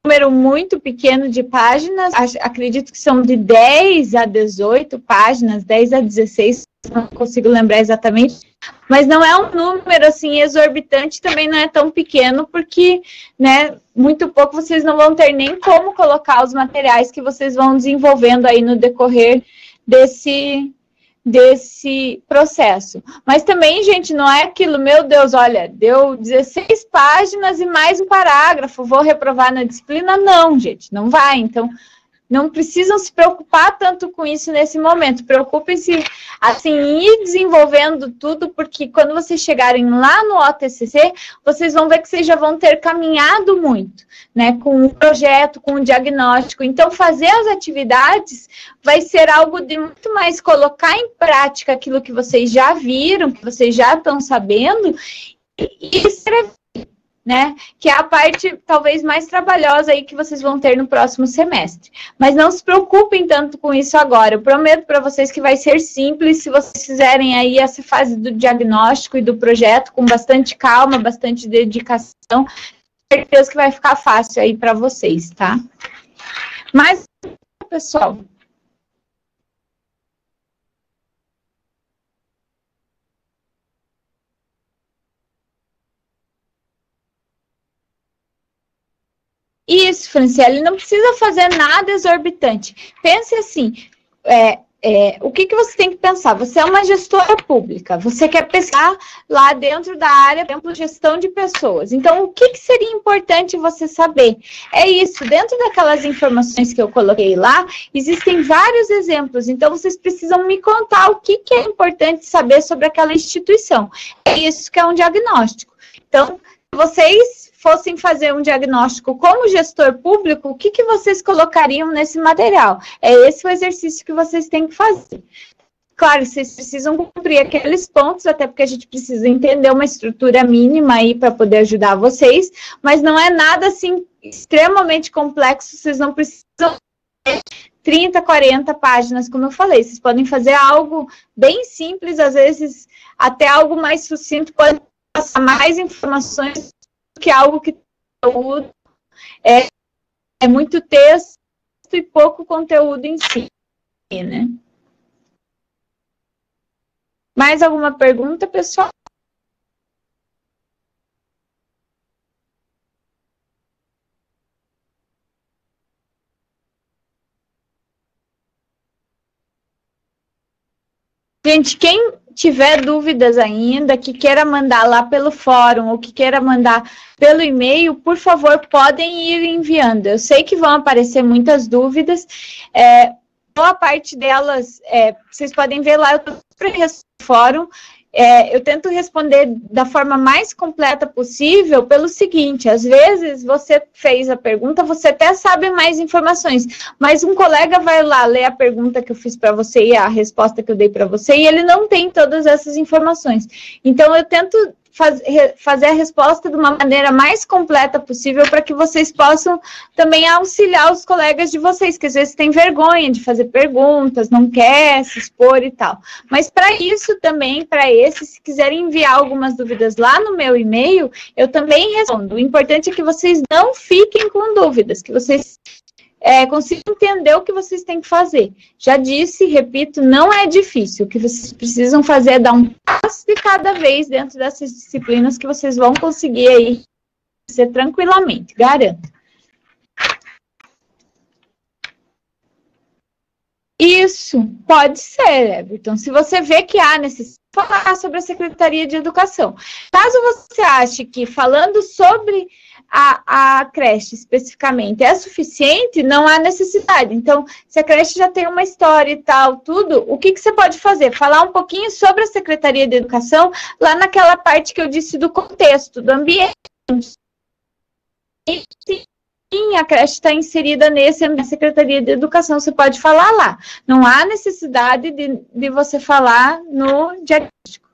número muito pequeno de páginas, acredito que são de 10 a 18 páginas, 10 a 16, não consigo lembrar exatamente, mas não é um número assim exorbitante, também não é tão pequeno, porque, muito pouco vocês não vão ter nem como colocar os materiais que vocês vão desenvolvendo aí no decorrer desse processo. Mas também, gente, não é aquilo, meu Deus, olha, deu 16 páginas e mais um parágrafo, vou reprovar na disciplina? Não, gente, não vai. Então, não precisam se preocupar tanto com isso nesse momento. Preocupem-se, assim, em ir desenvolvendo tudo, porque quando vocês chegarem lá no OTCC, vocês vão ver que vocês já vão ter caminhado muito, com o projeto, com o diagnóstico. Então, fazer as atividades vai ser algo de muito mais colocar em prática aquilo que vocês já viram, que vocês já estão sabendo, e escrever. Que é a parte talvez mais trabalhosa aí que vocês vão ter no próximo semestre. Mas não se preocupem tanto com isso agora. Eu prometo para vocês que vai ser simples se vocês fizerem aí essa fase do diagnóstico e do projeto com bastante calma, bastante dedicação. Certeza que vai ficar fácil aí para vocês, tá? Mas, pessoal, isso, Franciele, não precisa fazer nada exorbitante. Pense assim, o que você tem que pensar? Você é uma gestora pública, você quer pensar lá dentro da área, por exemplo, gestão de pessoas. Então, o que seria importante você saber? É isso, dentro daquelas informações que eu coloquei lá, existem vários exemplos. Então, vocês precisam me contar o que é importante saber sobre aquela instituição. É isso que é um diagnóstico. Então, se vocês fossem fazer um diagnóstico como gestor público, o que vocês colocariam nesse material? É esse o exercício que vocês têm que fazer. Claro, vocês precisam cumprir aqueles pontos, até porque a gente precisa entender uma estrutura mínima aí para poder ajudar vocês, mas não é nada assim extremamente complexo, vocês não precisam ter 30, 40 páginas, como eu falei. Vocês podem fazer algo bem simples, às vezes até algo mais sucinto, pode passar mais informações que algo que é muito texto e pouco conteúdo em si, Mais alguma pergunta, pessoal? Gente, quem tiver dúvidas ainda, que queira mandar lá pelo fórum ou que queira mandar pelo e-mail, por favor, podem ir enviando. Eu sei que vão aparecer muitas dúvidas, boa parte delas, vocês podem ver lá, eu estou no fórum, eu tento responder da forma mais completa possível pelo seguinte: às vezes você fez a pergunta, você até sabe mais informações, mas um colega vai lá ler a pergunta que eu fiz para você e a resposta que eu dei para você, e ele não tem todas essas informações. Então, eu tento fazer a resposta de uma maneira mais completa possível para que vocês possam também auxiliar os colegas de vocês, que às vezes têm vergonha de fazer perguntas, não quer se expor e tal. Mas para isso também, para esses, se quiserem enviar algumas dúvidas lá no meu e-mail, eu também respondo. O importante é que vocês não fiquem com dúvidas, que vocês consigam entender o que vocês têm que fazer. Já disse, repito, não é difícil. O que vocês precisam fazer é dar um passo de cada vez dentro dessas disciplinas que vocês vão conseguir aí ser tranquilamente, garanto. Isso, pode ser, Everton. Se você vê que há necessidade de falar sobre a Secretaria de Educação. Caso você ache que falando sobre a creche especificamente é suficiente, não há necessidade. Então, se a creche já tem uma história e tal, tudo, o que você pode fazer? Falar um pouquinho sobre a Secretaria de Educação, lá naquela parte que eu disse do contexto, do ambiente. E, sim, a creche está inserida na Secretaria de Educação, você pode falar lá. Não há necessidade de você falar no diagnóstico.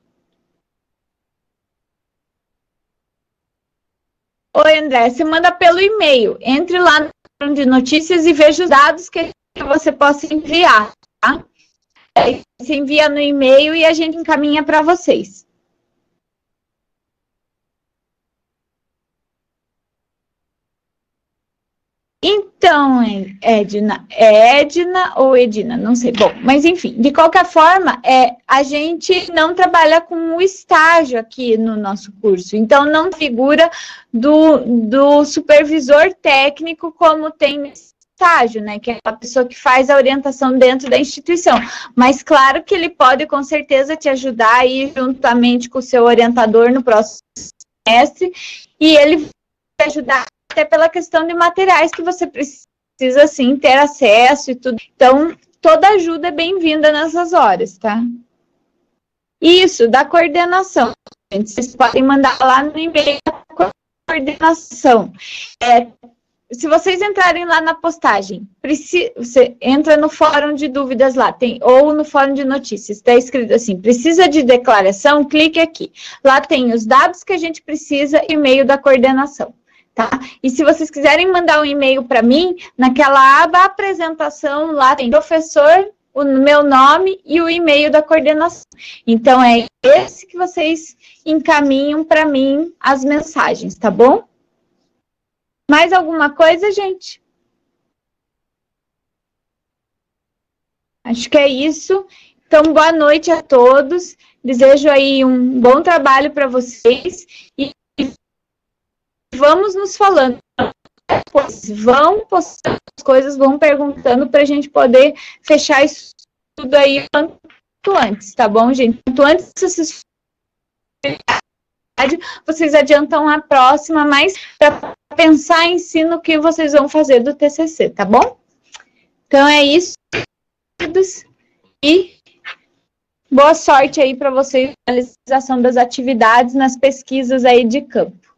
Oi, André, você manda pelo e-mail. Entre lá no fórum de notícias e veja os dados que você possa enviar, tá? Aí você envia no e-mail e a gente encaminha para vocês. Então, Edna, é Edna ou Edina, não sei. Bom, mas enfim, de qualquer forma, a gente não trabalha com o estágio aqui no nosso curso, então não figura do supervisor técnico como tem nesse estágio, né, que é a pessoa que faz a orientação dentro da instituição. Mas claro que ele pode, com certeza, te ajudar aí juntamente com o seu orientador no próximo semestre, e ele vai ajudar até pela questão de materiais que você precisa, sim, ter acesso e tudo. Então, toda ajuda é bem-vinda nessas horas, tá? Isso, da coordenação. Vocês podem mandar lá no e-mail da coordenação. Se vocês entrarem lá na postagem, você entra no fórum de dúvidas lá, ou no fórum de notícias, está escrito assim, precisa de declaração, clique aqui. Lá tem os dados que a gente precisa e e-mail da coordenação. Tá? E se vocês quiserem mandar um e-mail para mim, naquela aba apresentação, lá tem professor, o meu nome e o e-mail da coordenação. Então, é esse que vocês encaminham para mim as mensagens, tá bom? Mais alguma coisa, gente? Acho que é isso. Então, boa noite a todos. Desejo aí um bom trabalho para vocês e vamos nos falando. Vão postando as coisas, vão perguntando para a gente poder fechar isso tudo aí quanto antes, tá bom, gente? Quanto antes vocês adiantam a próxima, mas para pensar em si no que vocês vão fazer do TCC, tá bom? Então é isso. E boa sorte aí para vocês na realização das atividades nas pesquisas aí de campo.